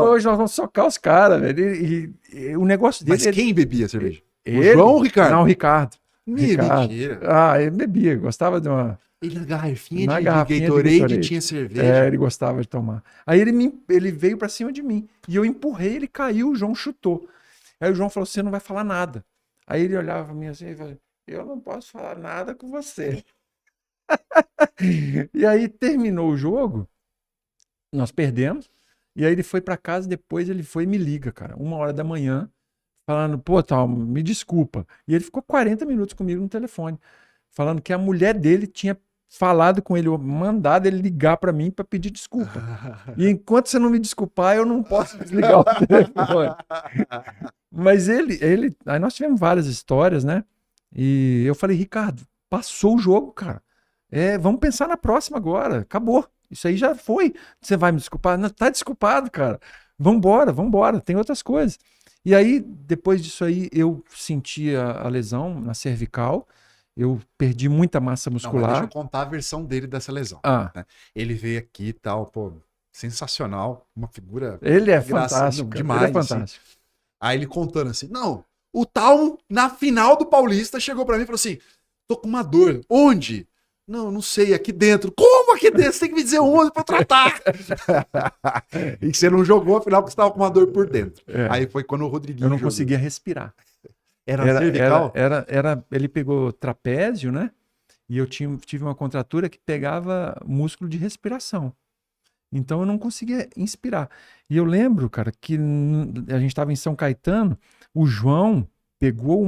Hoje nós vamos socar os caras, velho. E o negócio dele... Mas quem bebia cerveja? Ele? O João ou o Ricardo? Não, o Ricardo. Mentira. Ele bebia, gostava de uma... Ele na garrafinha de Gatorade tinha cerveja. Ele gostava de tomar. Aí ele veio pra cima de mim, e eu empurrei, ele caiu, o João chutou. Aí o João falou, você não vai falar nada. Aí ele olhava pra mim assim e falava, eu não posso falar nada com você. E aí terminou o jogo, nós perdemos, e aí ele foi pra casa, depois ele foi e me liga, cara, 1h da manhã, falando, pô, tal, me desculpa. E ele ficou 40 minutos comigo no telefone, falando que a mulher dele tinha falado com ele, mandado ele ligar pra mim pra pedir desculpa. E enquanto você não me desculpar, eu não posso desligar o telefone. Mas aí nós tivemos várias histórias, né? E eu falei, Ricardo, passou o jogo, cara. Vamos pensar na próxima agora. Acabou. Isso aí já foi. Você vai me desculpar? Não, tá desculpado, cara. Vambora. Tem outras coisas. E aí, depois disso aí, eu senti a lesão na cervical. Eu perdi muita massa muscular. Não, deixa eu contar a versão dele dessa lesão. Né? Ele veio aqui e tal, pô, sensacional. Uma figura... Ele é fantástico. Demais. Ele é fantástico. Assim. Aí ele contando assim, não, o tal, na final do Paulista, chegou pra mim e falou assim, tô com uma dor. Onde? Não sei, aqui dentro. Como aqui dentro? Você tem que me dizer onde pra eu tratar. E que você não jogou, afinal, porque você tava com uma dor por dentro. Aí foi quando o Rodriguinho Eu não conseguia respirar. Era cervical? Ele pegou trapézio, né? E eu tive uma contratura que pegava músculo de respiração. Então eu não conseguia inspirar. E eu lembro, cara, que a gente estava em São Caetano, o João pegou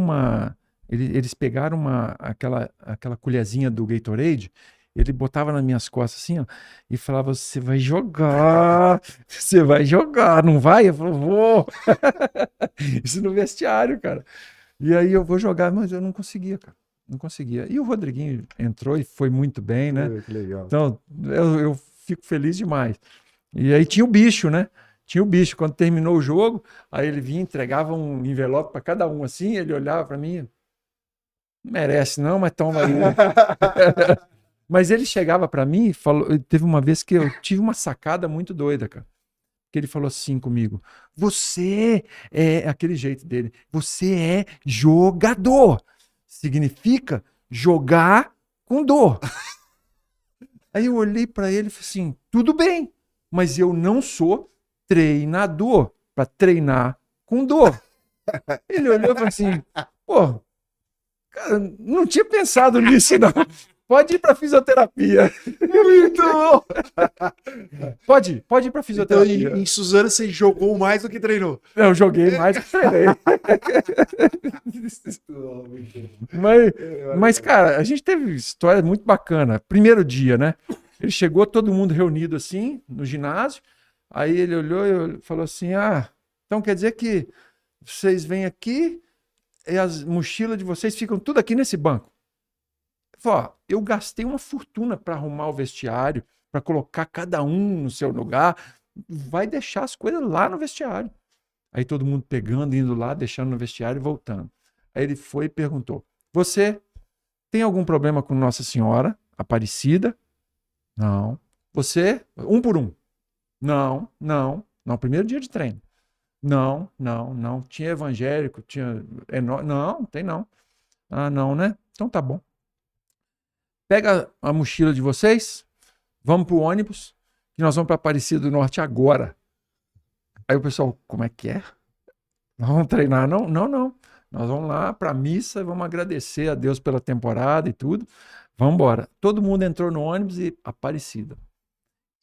eles pegaram aquela colherzinha do Gatorade, ele botava nas minhas costas assim, ó, e falava, você vai jogar, não vai? Eu falava, vou. Isso no vestiário, cara. E aí eu vou jogar, mas eu não conseguia, cara. Não conseguia. E o Rodriguinho entrou e foi muito bem, né? Que legal. Então, eu fico feliz demais. E aí tinha o bicho, né? Tinha o bicho. Quando terminou o jogo, aí ele vinha, entregava um envelope para cada um assim, ele olhava para mim, não merece não, mas toma aí. Mas ele chegava para mim e falou, teve uma vez que eu tive uma sacada muito doida, cara. que ele falou assim comigo: você é aquele jeito dele, você é jogador. Significa jogar com dor. Aí eu olhei para ele e falei assim: tudo bem, mas eu não sou treinador para treinar com dor. Ele olhou e falou assim: pô, cara, não tinha pensado nisso, não. Pode ir para fisioterapia. Muito bom! Pode ir para Então, fisioterapia. em Suzano, você jogou mais do que treinou. Eu joguei mais que treinei. Mas, cara, a gente teve história muito bacana. Primeiro dia, né? Ele chegou, todo mundo reunido assim, no ginásio. Aí ele olhou e falou assim: ah, então quer dizer que vocês vêm aqui e as mochilas de vocês ficam tudo aqui nesse banco. Ele falou: ó, eu gastei uma fortuna para arrumar o vestiário, para colocar cada um no seu lugar. Vai deixar as coisas lá no vestiário. Aí todo mundo pegando, indo lá, deixando no vestiário e voltando. Aí ele foi e perguntou: você tem algum problema com Nossa Senhora Aparecida? Não. Você? Um por um. Não. Primeiro dia de treino. Não. Tinha evangélico, tinha. Não, tem não. Ah, não, né? Então tá bom. Pega a mochila de vocês, vamos pro ônibus, que nós vamos para Aparecida do Norte agora. Aí o pessoal: como é que é? Nós vamos treinar? Não. Nós vamos lá para a missa, vamos agradecer a Deus pela temporada e tudo. Vamos embora. Todo mundo entrou no ônibus e Aparecida.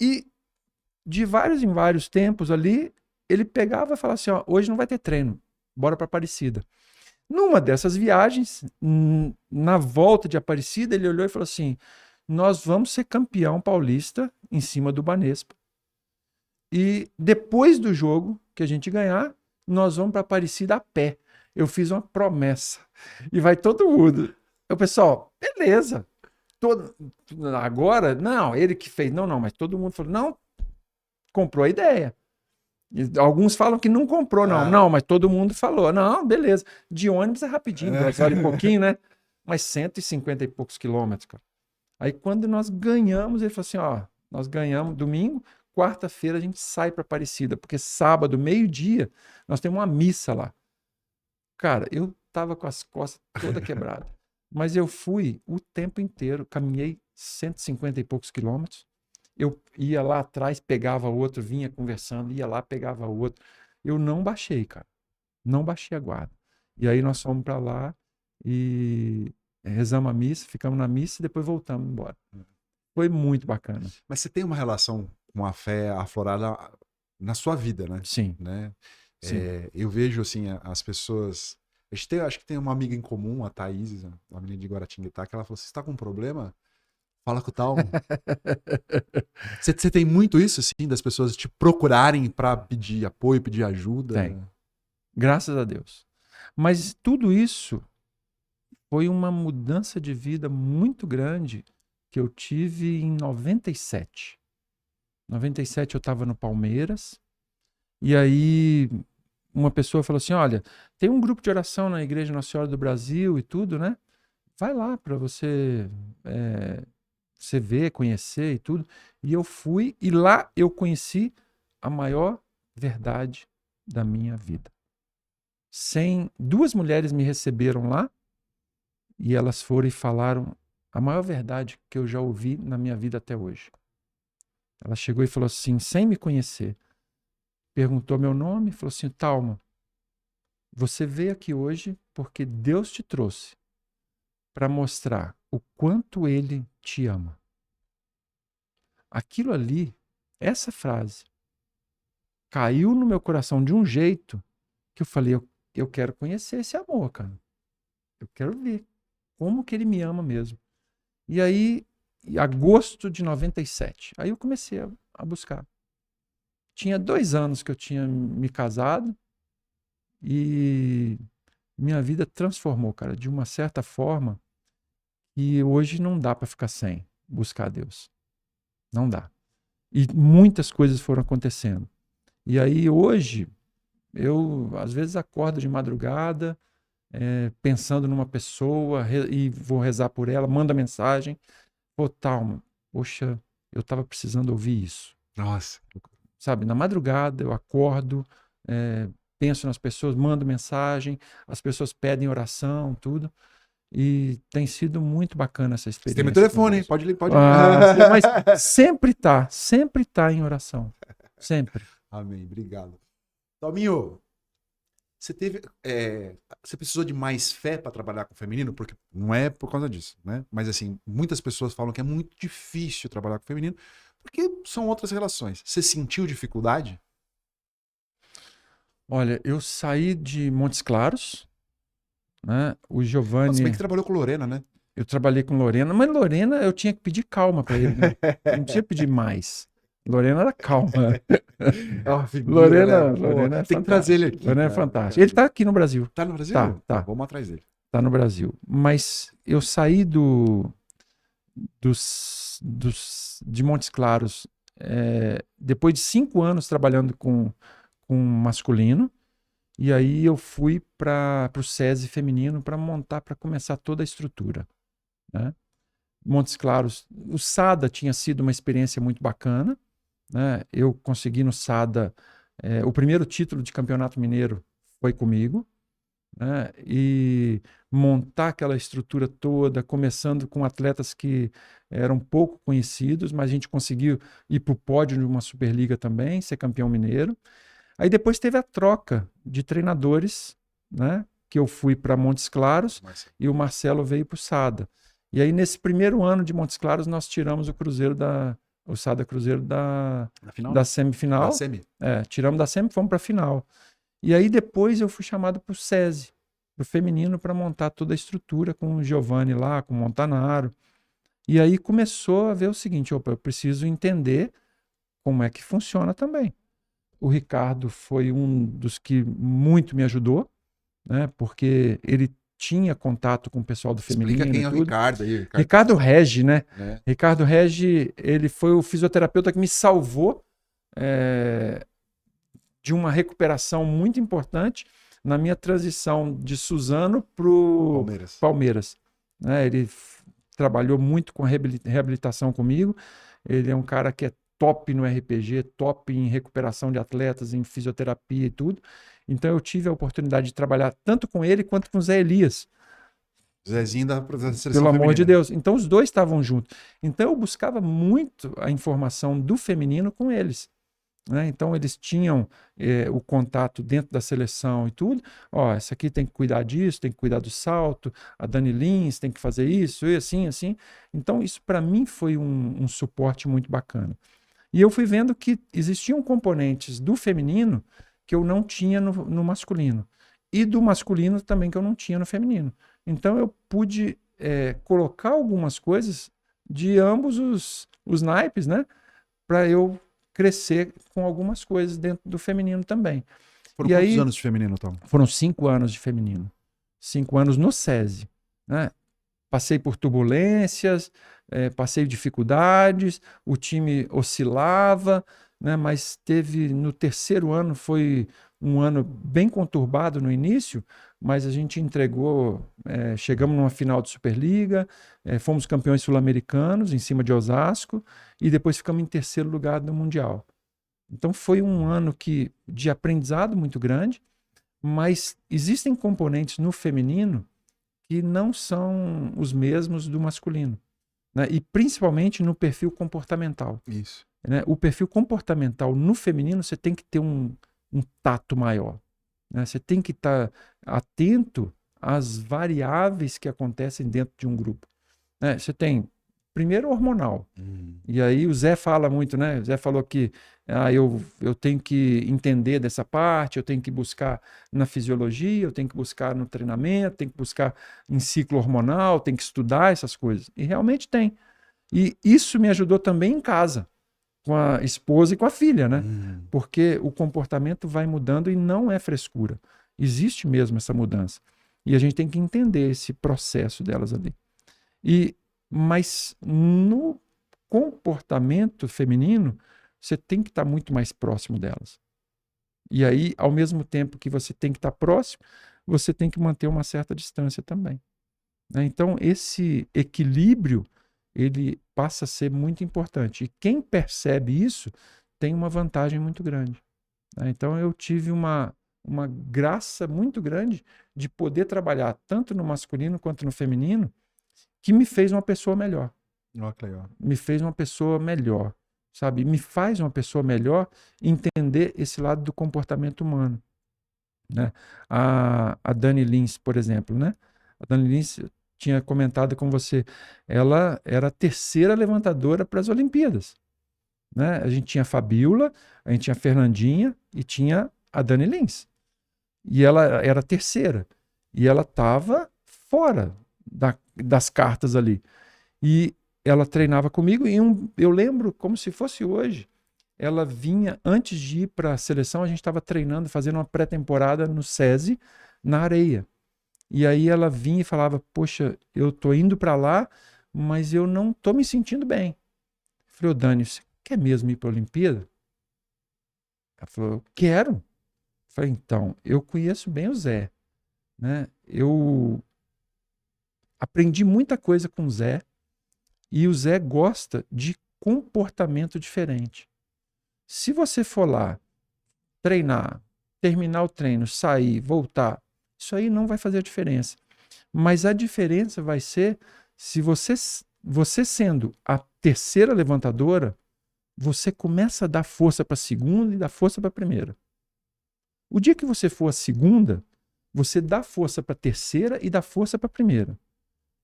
E de vários em vários tempos ali, ele pegava e falava assim: ó, hoje não vai ter treino, bora para Aparecida. Numa dessas viagens, na volta de Aparecida, ele olhou e falou assim: nós vamos ser campeão paulista em cima do Banespa. E depois do jogo que a gente ganhar, nós vamos para Aparecida a pé. Eu fiz uma promessa. E vai todo mundo. O pessoal: beleza. Agora, não, ele que fez. Não, mas todo mundo falou: não, comprou a ideia. E alguns falam que não comprou, não, mas todo mundo falou: não, beleza. De ônibus é rapidinho, 2 horas e pouquinho, né? Mas 150 e poucos quilômetros, cara. Aí quando nós ganhamos, ele falou assim: ó, nós ganhamos domingo, quarta-feira a gente sai para Aparecida, porque sábado, meio-dia, nós temos uma missa lá. Cara, eu tava com as costas toda quebrada, mas eu fui o tempo inteiro, caminhei 150 e poucos quilômetros. Eu ia lá atrás, pegava outro, vinha conversando, ia lá, pegava outro. Eu não baixei, cara. Não baixei a guarda. E aí nós fomos para lá e rezamos a missa, ficamos na missa e depois voltamos embora. Foi muito bacana. Mas você tem uma relação com a fé aflorada na sua vida, né? Sim. Né? Sim. Eu vejo, assim, as pessoas... acho que tem uma amiga em comum, a Thaís, uma menina de Guaratinguetá, que ela falou: você está com um problema? Fala com o Talmo. Você tem muito isso, assim, das pessoas te procurarem para pedir apoio, pedir ajuda? Tem. Graças a Deus. Mas tudo isso foi uma mudança de vida muito grande que eu tive em 97. Em 97 eu estava no Palmeiras e aí uma pessoa falou assim: olha, tem um grupo de oração na Igreja Nossa Senhora do Brasil e tudo, né? Vai lá para você ver, conhecer e tudo. E eu fui e lá eu conheci a maior verdade da minha vida. 2 mulheres me receberam lá e elas foram e falaram a maior verdade que eu já ouvi na minha vida até hoje. Ela chegou e falou assim, sem me conhecer, perguntou meu nome, falou assim: Talma, você veio aqui hoje porque Deus te trouxe para mostrar o quanto Ele te ama. Aquilo ali, essa frase, caiu no meu coração de um jeito que eu falei: eu quero conhecer esse amor, cara. Eu quero ver como que Ele me ama mesmo. E aí, em agosto de 97, aí eu comecei a buscar. Tinha 2 anos que eu tinha me casado e minha vida transformou, cara, de uma certa forma, e hoje não dá para ficar sem buscar Deus. Não dá. E muitas coisas foram acontecendo. E aí hoje, eu às vezes acordo de madrugada, pensando numa pessoa e vou rezar por ela, mando a mensagem: pô, Talma, poxa, eu estava precisando ouvir isso. Nossa. sabe? Na madrugada eu acordo, penso nas pessoas, mando mensagem, as pessoas pedem oração, tudo. E tem sido muito bacana essa Você tem meu experiência. telefone, hein? Pode ir. Mas sempre tá em oração. Sempre. Amém, obrigado. Tominho, você teve. Você precisou de mais fé para trabalhar com o feminino? Porque não é por causa disso, né? Mas assim, muitas pessoas falam que é muito difícil trabalhar com o feminino, porque são outras relações. Você sentiu dificuldade? Olha, eu saí de Montes Claros, né? O Nossa, Giovanni. bem que trabalhou com Lorena, né? Eu trabalhei com Lorena, mas Lorena eu tinha que pedir calma para ele, né? Eu não tinha que pedir mais. Lorena era calma. É uma figura, né? Pô, Lorena é tem que trazer ele aqui. Lorena é cara. fantástica. Ele tá aqui no Brasil. Tá no Brasil? Tá. Vamos atrás dele. Tá no Brasil. Mas eu saí de Montes Claros depois de 5 anos trabalhando com masculino. E aí eu fui para o SESI feminino para montar, para começar toda a estrutura, né? Montes Claros, o SADA tinha sido uma experiência muito bacana, né? Eu consegui no SADA, o primeiro título de campeonato mineiro foi comigo, né? E montar aquela estrutura toda, começando com atletas que eram pouco conhecidos, mas a gente conseguiu ir para o pódio de uma Superliga também, ser campeão mineiro. Aí depois teve a troca de treinadores, né? Que eu fui para Montes Claros e o Marcelo veio para o SADA. E aí nesse primeiro ano de Montes Claros nós tiramos o SADA Cruzeiro da semifinal. Da semi? Tiramos da semi e fomos para a final. E aí depois eu fui chamado para o SESI, para o feminino, para montar toda a estrutura com o Giovanni lá, com o Montanaro. E aí começou a ver o seguinte, opa, eu preciso entender como é que funciona também. O Ricardo foi um dos que muito me ajudou, né? Porque ele tinha contato com o pessoal do feminino. Explica quem é o Ricardo aí. Ricardo Regi, né? Ricardo Regi, ele foi o fisioterapeuta que me salvou de uma recuperação muito importante na minha transição de Suzano para o Palmeiras. Né? Ele trabalhou muito com reabilitação comigo. Ele é um cara que é top no RPG, top em recuperação de atletas, em fisioterapia e tudo. Então eu tive a oportunidade de trabalhar tanto com ele quanto com o Zé Elias. Zezinho da seleção Pelo amor feminina. de Deus. Então os dois estavam juntos. Então eu buscava muito a informação do feminino com eles. Né? Então eles tinham o contato dentro da seleção e tudo. Ó, essa aqui tem que cuidar disso, tem que cuidar do salto, a Dani Lins tem que fazer isso, e assim, assim. Então isso para mim foi um suporte muito bacana. E eu fui vendo que existiam componentes do feminino que eu não tinha no masculino. E do masculino também que eu não tinha no feminino. Então eu pude colocar algumas coisas de ambos os naipes, né? Para eu crescer com algumas coisas dentro do feminino também. Foram quantos anos de feminino, Tom? Foram 5 anos de feminino. 5 anos no SESI. Né? Passei por turbulências, passei dificuldades, o time oscilava, né? Mas no terceiro ano, foi um ano bem conturbado no início, mas a gente entregou, chegamos numa final de Superliga, fomos campeões sul-americanos em cima de Osasco e depois ficamos em terceiro lugar no Mundial. Então foi um ano de aprendizado muito grande, mas existem componentes no feminino que não são os mesmos do masculino, né? E principalmente no perfil comportamental. Isso. Né? O perfil comportamental no feminino você tem que ter um tato maior. Né? Você tem que estar atento às variáveis que acontecem dentro de um grupo. Né? Você tem, primeiro, hormonal. E aí o Zé fala muito, né? O Zé falou que eu tenho que entender dessa parte, eu tenho que buscar na fisiologia, eu tenho que buscar no treinamento, tenho que buscar em ciclo hormonal, tenho que estudar essas coisas. E realmente tem. E isso me ajudou também em casa, com a esposa e com a filha, né? Porque o comportamento vai mudando e não é frescura. Existe mesmo essa mudança. E a gente tem que entender esse processo delas ali. Mas no comportamento feminino, você tem que estar muito mais próximo delas. E aí, ao mesmo tempo que você tem que estar próximo, você tem que manter uma certa distância também. Né? Então, esse equilíbrio, ele passa a ser muito importante. E quem percebe isso tem uma vantagem muito grande, né? Então eu tive uma graça muito grande de poder trabalhar tanto no masculino quanto no feminino, que me fez uma pessoa melhor. Ó, que legal. Me fez uma pessoa melhor, sabe? Me faz uma pessoa melhor entender esse lado do comportamento humano, né? A Dani Lins, por exemplo, né? A Dani Lins, eu tinha comentado com você, ela era a terceira levantadora para as Olimpíadas, né? A gente tinha a Fabiola, a gente tinha a Fernandinha e tinha a Dani Lins. E ela era a terceira. E ela estava fora das cartas ali. E ela treinava comigo e eu lembro como se fosse hoje. Ela vinha, antes de ir para a seleção, a gente estava treinando, fazendo uma pré-temporada no SESI, na areia. E aí ela vinha e falava, poxa, eu tô indo para lá, mas eu não tô me sentindo bem. Eu falei, ô Dani, você quer mesmo ir para a Olimpíada? Ela falou, quero. Eu falei, então, eu conheço bem o Zé, né? Eu aprendi muita coisa com o Zé e o Zé gosta de comportamento diferente. Se você for lá treinar, terminar o treino, sair, voltar, isso aí não vai fazer a diferença. Mas a diferença vai ser se você sendo a terceira levantadora, você começa a dar força para a segunda e dá força para a primeira. O dia que você for a segunda, você dá força para a terceira e dá força para a primeira.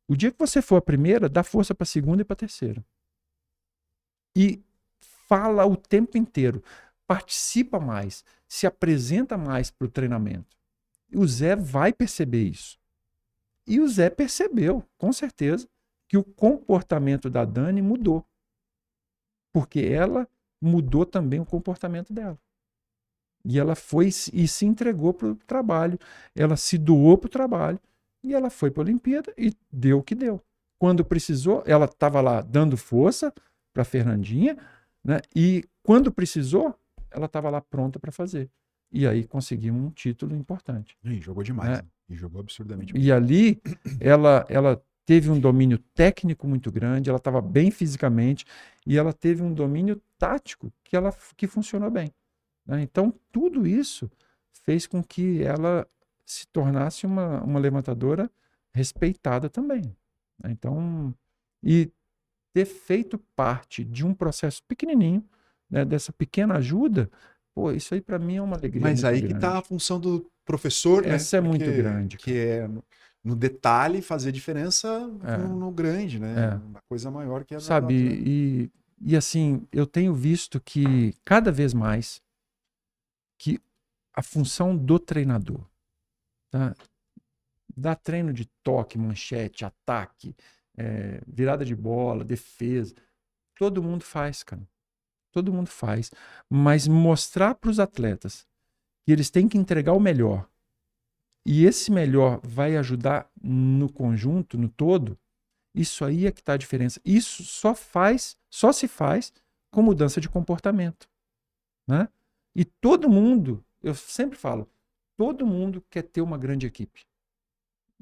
O dia que você for a primeira, dá força para a segunda e para a terceira. E fala o tempo inteiro, participa mais, se apresenta mais para o treinamento. E o Zé vai perceber isso. E o Zé percebeu, com certeza, que o comportamento da Dani mudou. Porque ela mudou também o comportamento dela. E ela foi e se entregou para o trabalho. Ela se doou para o trabalho. E ela foi para a Olimpíada e deu o que deu. Quando precisou, ela estava lá dando força para a Fernandinha, né? E quando precisou, ela estava lá pronta para fazer. E aí conseguiu um título importante. E jogou demais, né? né? E jogou absurdamente bem. E ali ela teve um domínio técnico muito grande, ela estava bem fisicamente e ela teve um domínio tático que funcionou bem, né? Então, tudo isso fez com que ela se tornasse uma levantadora respeitada também, né? Então, e ter feito parte de um processo pequenininho, né, dessa pequena ajuda, pô, isso aí para mim é uma alegria Mas muito aí grande. que tá a função do professor, né? Essa é muito grande, Que é no detalhe fazer diferença no grande, né? É. Uma coisa maior que é Sabe, e assim, eu tenho visto que cada vez mais que a função do treinador, tá? Dar treino de toque, manchete, ataque, virada de bola, defesa, todo mundo faz, cara. Todo mundo faz. Mas mostrar para os atletas que eles têm que entregar o melhor e esse melhor vai ajudar no conjunto, no todo, isso aí é que está a diferença. Isso só se faz com mudança de comportamento, né? E todo mundo, eu sempre falo, todo mundo quer ter uma grande equipe.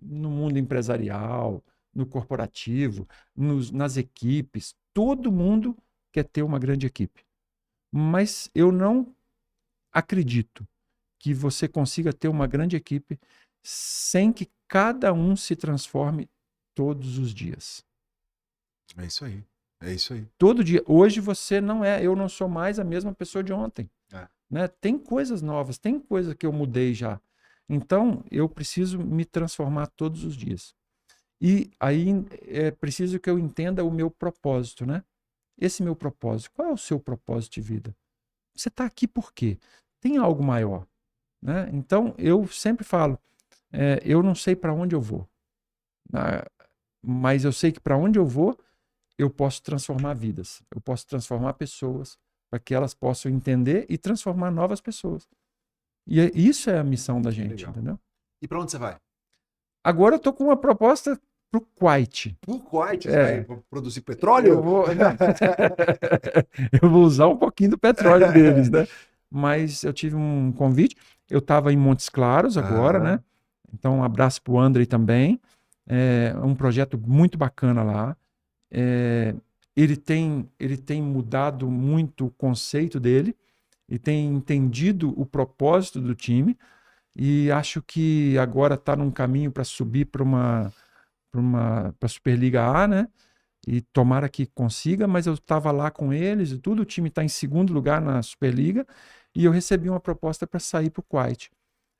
No mundo empresarial, no corporativo, nas equipes, todo mundo quer ter uma grande equipe. Mas eu não acredito que você consiga ter uma grande equipe sem que cada um se transforme todos os dias. É isso aí. É isso aí. Todo dia. Hoje você não é, eu não sou mais a mesma pessoa de ontem. Né? Tem coisas novas, tem coisas que eu mudei já. Então, eu preciso me transformar todos os dias. E aí é preciso que eu entenda o meu propósito, né? Esse meu propósito. Qual é o seu propósito de vida? Você está aqui por quê? Tem algo maior, né? Então, eu sempre falo, eu não sei para onde eu vou, mas eu sei que para onde eu vou, eu posso transformar vidas, eu posso transformar pessoas para que elas possam entender e transformar novas pessoas. E isso é a missão da gente, entendeu? E para onde você vai? Agora eu tô com uma proposta pro Kuwait. Pro Kuwait? Você vai produzir petróleo? Eu vou usar um pouquinho do petróleo deles, né? Mas eu tive um convite. Eu estava em Montes Claros agora, né? Então, um abraço pro Andrei também. É um projeto muito bacana lá. ele tem mudado muito o conceito dele e tem entendido o propósito do time e acho que agora está num caminho para subir para a Superliga A, né? E tomara que consiga, mas eu estava lá com eles e tudo, o time está em segundo lugar na Superliga e eu recebi uma proposta para sair para o Kuwait.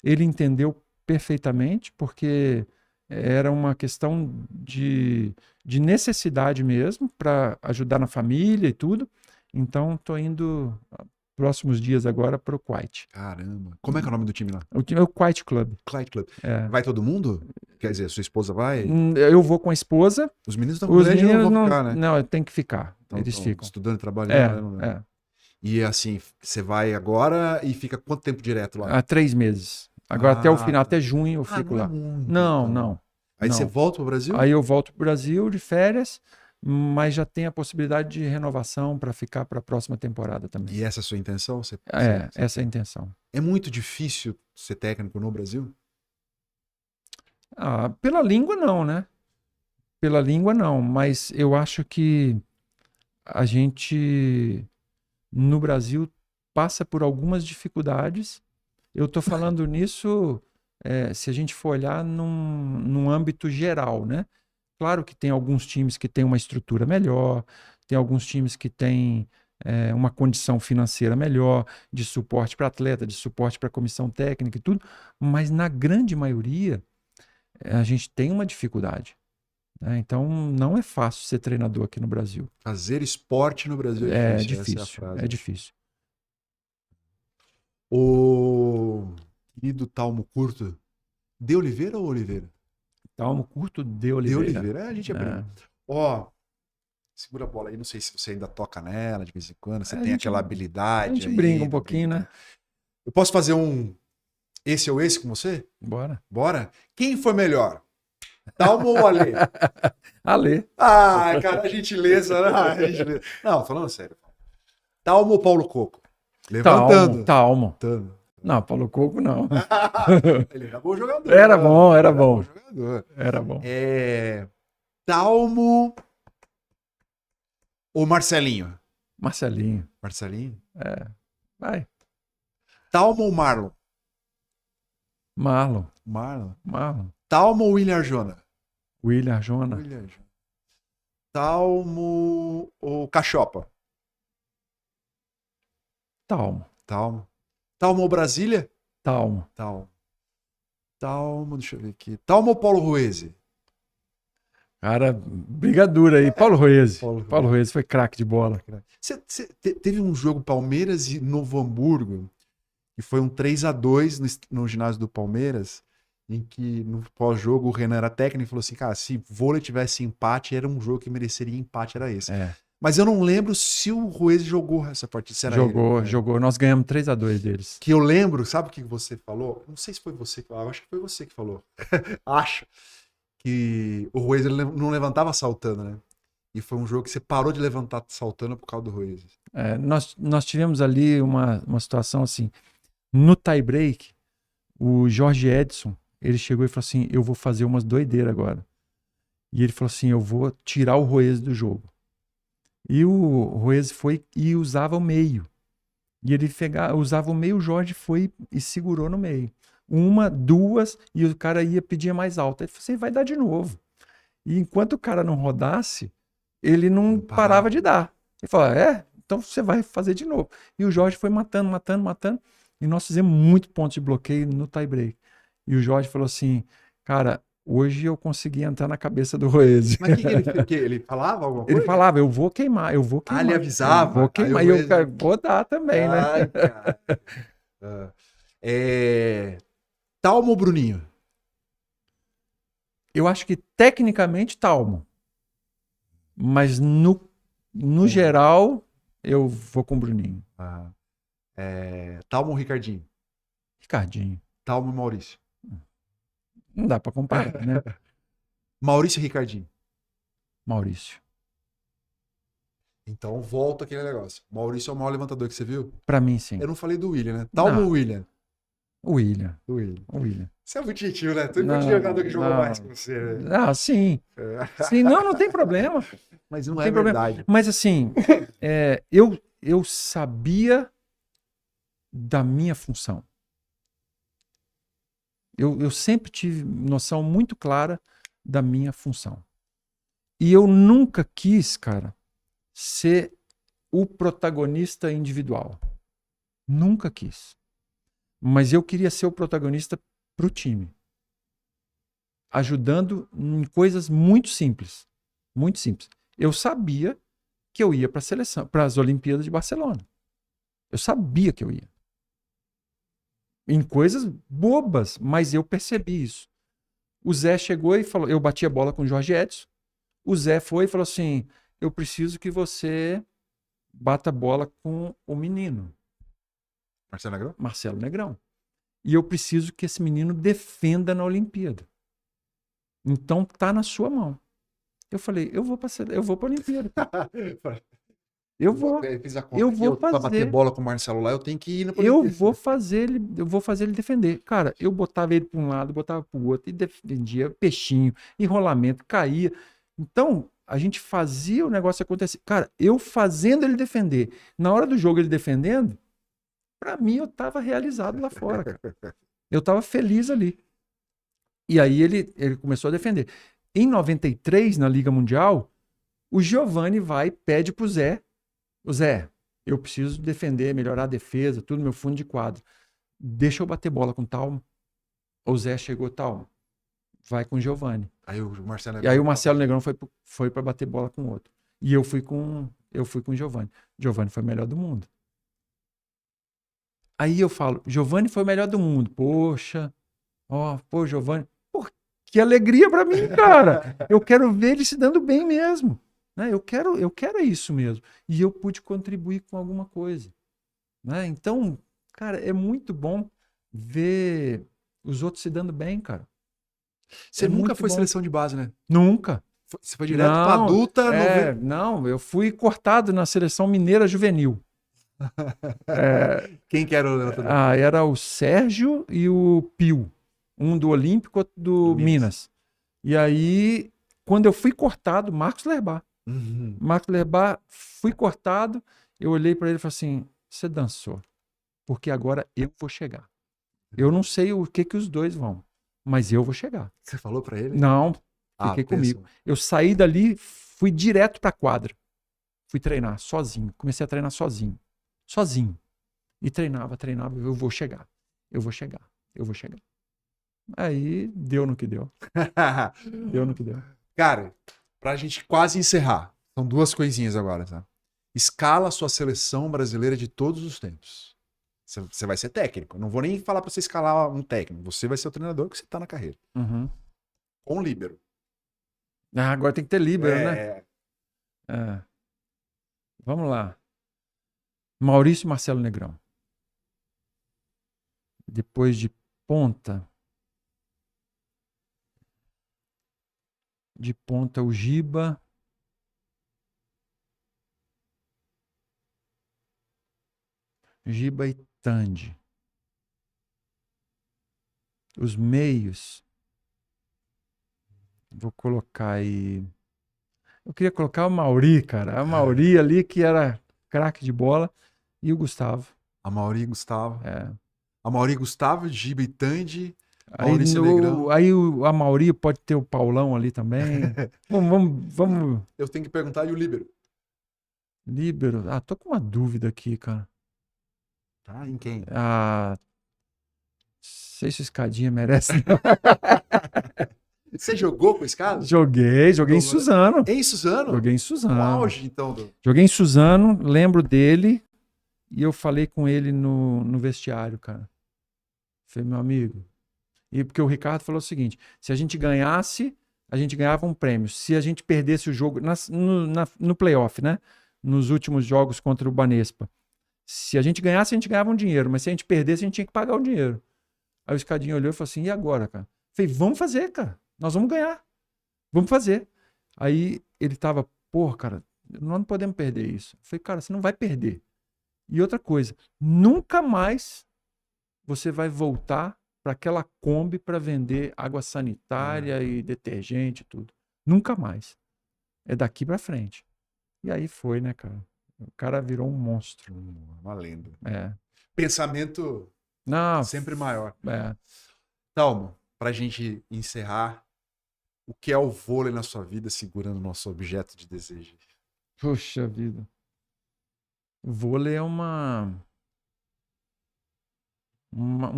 Ele entendeu perfeitamente, porque era uma questão de necessidade mesmo, para ajudar na família e tudo. Então, estou indo próximos dias agora para o Kuwait. Caramba. Como é que é o nome do time lá? O time é o Kuwait Club. Clyde Club. É. Vai todo mundo? Quer dizer, sua esposa vai? Eu vou com a esposa. Os meninos estão Os grandes e não meninos vão ficar, né? não, tem que ficar. Então, Eles estão ficam. estudando e trabalhando. né? É. E assim, você vai agora e fica quanto tempo direto lá? Há 3 meses. Agora até o final, tá. até junho eu fico não é lá. muito, Não, então. não. Aí não. você volta pro Brasil? Aí eu volto para o Brasil de férias, mas já tem a possibilidade de renovação para ficar para a próxima temporada também. E essa é a sua intenção? Essa é a intenção. É muito difícil ser técnico no Brasil? Pela língua não, né? Pela língua não, mas eu acho que a gente no Brasil passa por algumas dificuldades. Eu estou falando nisso se a gente for olhar num âmbito geral, né? Claro que tem alguns times que têm uma estrutura melhor, tem alguns times que têm uma condição financeira melhor, de suporte para atleta, de suporte para comissão técnica e tudo, mas na grande maioria a gente tem uma dificuldade. Né? Então não é fácil ser treinador aqui no Brasil. Fazer esporte no Brasil é difícil. Essa é a frase. É difícil. O querido Talmo Curto, de Oliveira ou Oliveira? Talmo Curto de Oliveira. De Oliveira. A gente aprende. Ó, segura a bola aí, não sei se você ainda toca nela de vez em quando, você tem aquela habilidade. A gente aí, brinca um pouquinho, né? Eu posso fazer um esse ou esse com você? Bora. Bora? Quem foi melhor? Talmo ou Ale? Ale. Cara, a gentileza, né? Não, falando sério. Talmo ou Paulo Coco? Levantando. Talmo. Não, Paulo Coco não. Ele era bom jogador. Era bom. Jogador. Era bom. Talmo ou Marcelinho? Marcelinho. Marcelinho? Vai. Talmo ou Marlon? Marlon. Talmo ou William Arjona? William Arjona. Talmo ou Cachopa? Talmo. Talmo ou Brasília? Talmo. Deixa eu ver aqui. Talmo ou Paulo Rueze? Cara, briga dura aí. Paulo Rueze foi craque de bola. Você teve um jogo Palmeiras e Novo Hamburgo, que foi um 3-2 no ginásio do Palmeiras, em que no pós-jogo o Renan era técnico e falou assim, cara, se vôlei tivesse empate, era um jogo que mereceria empate, era esse. Mas eu não lembro se o Rueze jogou essa partida. Jogou. Nós ganhamos 3-2 deles. Que eu lembro, sabe o que você falou? Não sei se foi você que falou, acho que foi você que falou. Acho que o Rueze não levantava saltando, né? E foi um jogo que você parou de levantar saltando por causa do Rueze. Nós tivemos ali uma situação assim. No tie-break, o Jorge Edson, ele chegou e falou assim, eu vou fazer umas doideiras agora. E ele falou assim, eu vou tirar o Rueze do jogo. E o Rueze foi e usava o meio. E ele usava o meio, o Jorge foi e segurou no meio. 1, 2, e o cara pedia mais alto. Ele falou assim, vai dar de novo. E enquanto o cara não rodasse, ele não parava de dar. Ele falou, então você vai fazer de novo. E o Jorge foi matando. E nós fizemos muito ponto de bloqueio no tie-break. E o Jorge falou assim, cara, hoje eu consegui entrar na cabeça do Rueze. Mas o que ele falava alguma coisa? Ele falava, eu vou queimar. Ele avisava? Eu vou queimar. E eu vou dar também, né? Cara. Talmo ou Bruninho? Eu acho que tecnicamente Talmo. Mas no geral, eu vou com o Bruninho. Talmo ou Ricardinho? Ricardinho. Talmo e Maurício? Não dá pra comparar, né? Maurício e Ricardinho? Maurício. Então volta aquele negócio. Maurício é o maior levantador que você viu? Pra mim, sim. Eu não falei do William, né? Talmo ou William? O William. O William. O William. Você é muito gentil, né? Tem muito Não, jogador que jogou não. mais que você, né? Ah, sim. Sim, não tem problema. Mas não Não é tem problema. verdade. Mas assim, eu sabia da minha função. Eu sempre tive noção muito clara da minha função. E eu nunca quis, cara, ser o protagonista individual. Nunca quis. Mas eu queria ser o protagonista pro time. Ajudando em coisas muito simples. Muito simples. Eu sabia que eu ia para a seleção, para as Olimpíadas de Barcelona. Eu sabia que eu ia. Em coisas bobas, mas eu percebi isso. O Zé chegou e falou, eu bati a bola com o Jorge Edson. O Zé foi e falou assim: eu preciso que você bata a bola com o menino, Marcelo Negrão? Marcelo Negrão. E eu preciso que esse menino defenda na Olimpíada. Então tá na sua mão. Eu falei, eu vou para a Olimpíada. Eu vou. Eu fiz a conta Eu aqui, vou pra bater fazer. bola com o Marcelo lá, eu tenho que ir na Eu vou fazer ele defender. Cara, eu botava ele para um lado, botava para o outro e defendia peixinho, enrolamento, caía. Então, a gente fazia o negócio acontecer. Cara, eu fazendo ele defender, na hora do jogo ele defendendo, para mim eu tava realizado lá fora, cara. Eu tava feliz ali. E aí ele começou a defender. Em 93, na Liga Mundial, o Giovani vai e pede pro Zé: o Zé, eu preciso defender, melhorar a defesa, tudo, meu fundo de quadro. Deixa eu bater bola com o Talma. O Zé chegou, Talma, vai com o Giovani. Aí o Marcelo E aí o Marcelo Negrão foi para bater bola com o outro. E eu fui com o Giovani. Giovani foi o melhor do mundo. Aí eu falo, Giovani foi o melhor do mundo. Poxa, pô, Giovani. Pô, que alegria para mim, cara. Eu quero ver ele se dando bem mesmo. Né? Eu quero isso mesmo. E eu pude contribuir com alguma coisa. Né? Então, cara, é muito bom ver os outros se dando bem, cara. Você nunca foi seleção de base, né? Nunca. Você foi direto pra adulta. Não, eu fui cortado na seleção mineira juvenil. Quem que era o levantador? Era o Sérgio e o Pio. Um do Olímpico, outro do Minas. E aí, quando eu fui cortado, Marcos Lerbar. Uhum. Marcos Lerbar, fui cortado, eu olhei para ele e falei assim: você dançou, porque agora eu vou chegar. Eu não sei o que os dois vão, mas eu vou chegar. Você falou para ele? Não, fiquei comigo. Eu saí dali, fui direto para a quadra. Fui treinar sozinho. Comecei a treinar sozinho. Sozinho. E treinava. Eu vou chegar. Eu vou chegar. Aí deu no que deu. Deu no que deu. Cara, pra gente quase encerrar, são duas coisinhas agora, tá? Escala a sua seleção brasileira de todos os tempos. Você vai ser técnico. Eu não vou nem falar pra você escalar um técnico. Você vai ser o treinador que você tá na carreira. Uhum. Com líbero. Agora tem que ter líbero, né? Vamos lá. Maurício e Marcelo Negrão. Depois de ponta. O Giba. Giba e Tandy. Os meios. Vou colocar aí. Eu queria colocar o Mauri, cara. A Mauri ali, que era craque de bola. E o Gustavo. A Mauri e Gustavo. É. A Mauri e Gustavo, Giba e Tandy. Aí a Mauri pode ter o Paulão ali também. vamos. Eu tenho que perguntar, e o líbero? Líbero? Tô com uma dúvida aqui, cara. Tá, em quem? Sei se o Escadinha merece. Você jogou com esse cara? Joguei em Suzano. Em Suzano? Joguei em Suzano. O auge, então. Joguei em Suzano, lembro dele. E eu falei com ele no vestiário, cara. Falei, meu amigo. E porque o Ricardo falou o seguinte: se a gente ganhasse, a gente ganhava um prêmio. Se a gente perdesse o jogo no playoff, né? Nos últimos jogos contra o Banespa. Se a gente ganhasse, a gente ganhava um dinheiro. Mas se a gente perdesse, a gente tinha que pagar o dinheiro. Aí o Escadinha olhou e falou assim: e agora, cara? Falei, vamos fazer, cara. Nós vamos ganhar. Vamos fazer. Aí ele tava, porra, cara, nós não podemos perder isso. Falei, cara, você não vai perder. E outra coisa, nunca mais você vai voltar para aquela Kombi para vender água sanitária e detergente e tudo. Nunca mais. É daqui para frente. E aí foi, né, cara? O cara virou um monstro. Uma lenda. É. Pensamento Não, sempre maior. é. Talmo, pra gente encerrar, o que é o vôlei na sua vida segurando o nosso objeto de desejo? Puxa vida. O vôlei é um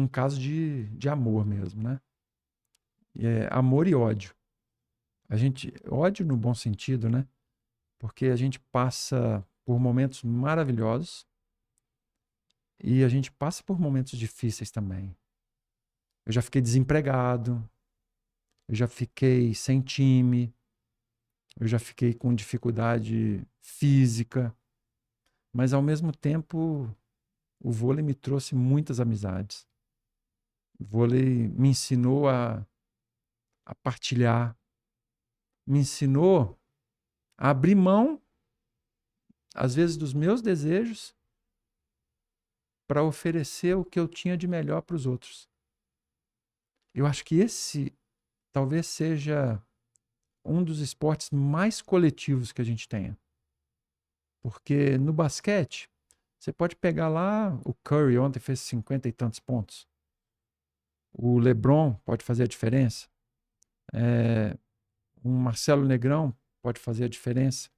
caso de amor mesmo, né? É amor e ódio. Ódio no bom sentido, né? Porque a gente passa por momentos maravilhosos e a gente passa por momentos difíceis também. Eu já fiquei desempregado, eu já fiquei sem time, eu já fiquei com dificuldade física, mas ao mesmo tempo o vôlei me trouxe muitas amizades. O vôlei me ensinou a partilhar, me ensinou a abrir mão, às vezes, dos meus desejos para oferecer o que eu tinha de melhor para os outros. Eu acho que esse talvez seja um dos esportes mais coletivos que a gente tenha. Porque no basquete, você pode pegar lá, o Curry ontem fez 50 e tantos pontos. O LeBron pode fazer a diferença. Um Marcelo Negrão pode fazer a diferença.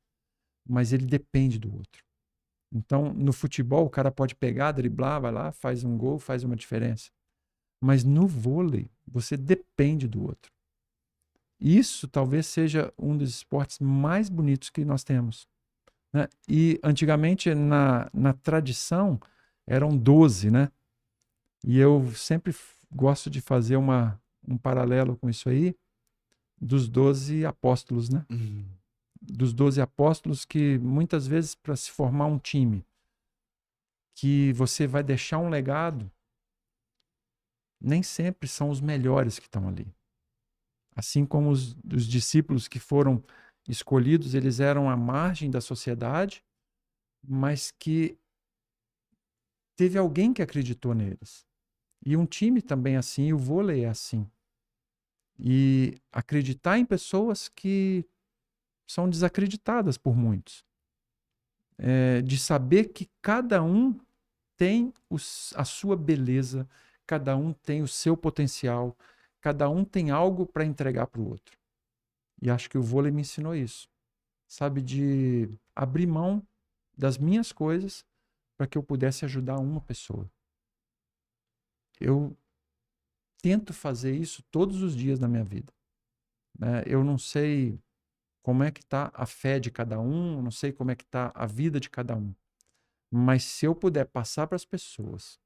Mas ele depende do outro. Então, no futebol, o cara pode pegar, driblar, vai lá, faz um gol, faz uma diferença. Mas no vôlei, você depende do outro. Isso talvez seja um dos esportes mais bonitos que nós temos, né? E antigamente, na tradição, eram 12, né? E eu sempre gosto de fazer um paralelo com isso aí, dos 12 apóstolos, né? Dos 12 apóstolos, que muitas vezes, para se formar um time que você vai deixar um legado, nem sempre são os melhores que estão ali. Assim como os discípulos que foram escolhidos, eles eram à margem da sociedade, mas que teve alguém que acreditou neles. E um time também é assim, e o vôlei é assim. E acreditar em pessoas que são desacreditadas por muitos. De saber que cada um tem a sua beleza, cada um tem o seu potencial, cada um tem algo para entregar para o outro. E acho que o vôlei me ensinou isso. Sabe, de abrir mão das minhas coisas para que eu pudesse ajudar uma pessoa. Eu tento fazer isso todos os dias na minha vida. Eu não sei como é que está a fé de cada um, não sei como é que está a vida de cada um. Mas se eu puder passar para as pessoas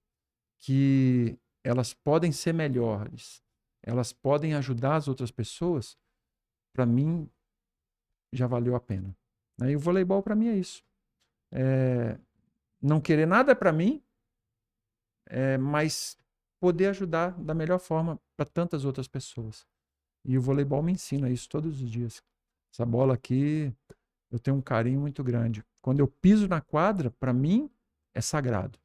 que elas podem ser melhores, elas podem ajudar as outras pessoas, para mim já valeu a pena. E o voleibol para mim é isso. Não querer nada para mim, mas poder ajudar da melhor forma para tantas outras pessoas. E o voleibol me ensina isso todos os dias. Essa bola aqui, eu tenho um carinho muito grande. Quando eu piso na quadra, para mim, é sagrado.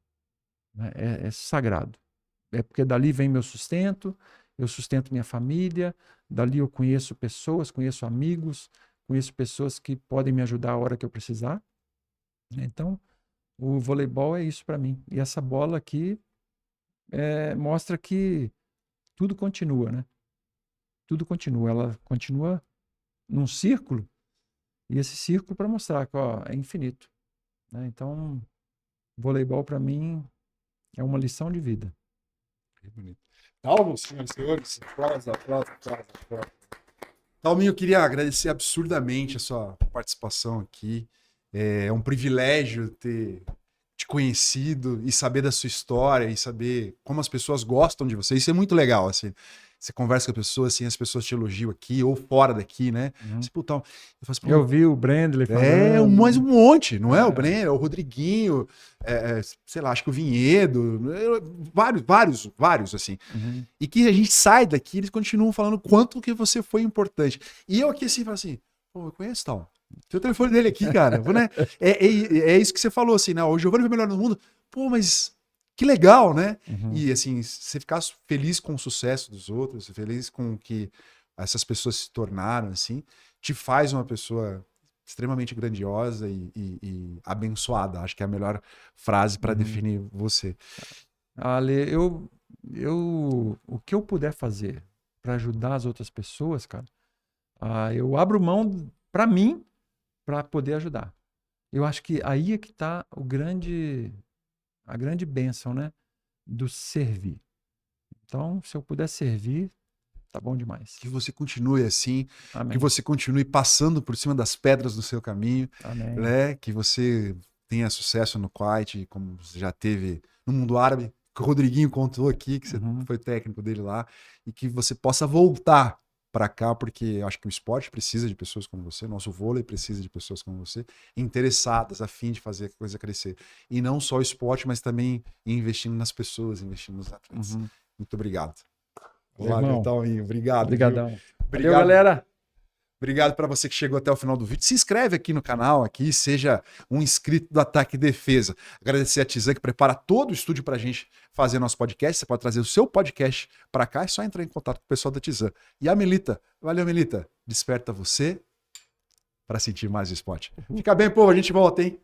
É sagrado. É porque dali vem meu sustento, eu sustento minha família, dali eu conheço pessoas, conheço amigos, conheço pessoas que podem me ajudar a hora que eu precisar. Então, o voleibol é isso para mim. E essa bola aqui mostra que tudo continua, né? Tudo continua. Ela continua num círculo, e esse círculo para mostrar que é infinito. Então, voleibol para mim é uma lição de vida. Que bonito. Talmo, senhoras e senhores, aplausos. Talminho, eu queria agradecer absurdamente a sua participação aqui. É um privilégio ter te conhecido e saber da sua história e saber como as pessoas gostam de você. Isso é muito legal, assim. Você conversa com a pessoa, assim, as pessoas te elogiam aqui ou fora daqui, né? Você, Eu vi o Brandley falando. Mais um monte, não é? O Brandley, o Rodriguinho, sei lá, acho que o Vinhedo, vários, assim. E que a gente sai daqui, eles continuam falando quanto que você foi importante. E eu aqui, assim, falo assim, pô, eu conheço tal. Tem o telefone dele aqui, cara. Né? É isso que você falou, assim, né? O Giovanni foi melhor no mundo. Pô, mas Que legal, né? Uhum. E assim, você ficar feliz com o sucesso dos outros, feliz com o que essas pessoas se tornaram, assim, te faz uma pessoa extremamente grandiosa e abençoada. Acho que é a melhor frase para Uhum. definir você. Ale, o que eu puder fazer para ajudar as outras pessoas, cara, eu abro mão para mim para poder ajudar. Eu acho que aí é que está a grande bênção, né? Do servir. Então, se eu puder servir, tá bom demais. Que você continue assim, que Amém. você continue passando por cima das pedras do seu caminho, Amém. né? Que você tenha sucesso no Kuwait, como você já teve no mundo árabe, que o Rodriguinho contou aqui, que você foi técnico dele lá, e que você possa voltar para cá, porque eu acho que o esporte precisa de pessoas como você, nosso vôlei precisa de pessoas como você, interessadas, a fim de fazer a coisa crescer. E não só o esporte, mas também investindo nas pessoas, investindo nos atletas. Muito obrigado. Valeu, Tauinho. Obrigado. Obrigadão. Viu? Valeu, Obrigado. galera. Obrigado para você que chegou até o final do vídeo. Se inscreve aqui no canal, aqui, seja um inscrito do Ataque e Defesa. Agradecer a Tizan que prepara todo o estúdio para a gente fazer nosso podcast. Você pode trazer o seu podcast para cá, é só entrar em contato com o pessoal da Tizan. E a Melita, valeu, Melita. Desperta você para sentir mais esporte. Fica bem, povo, a gente volta, hein?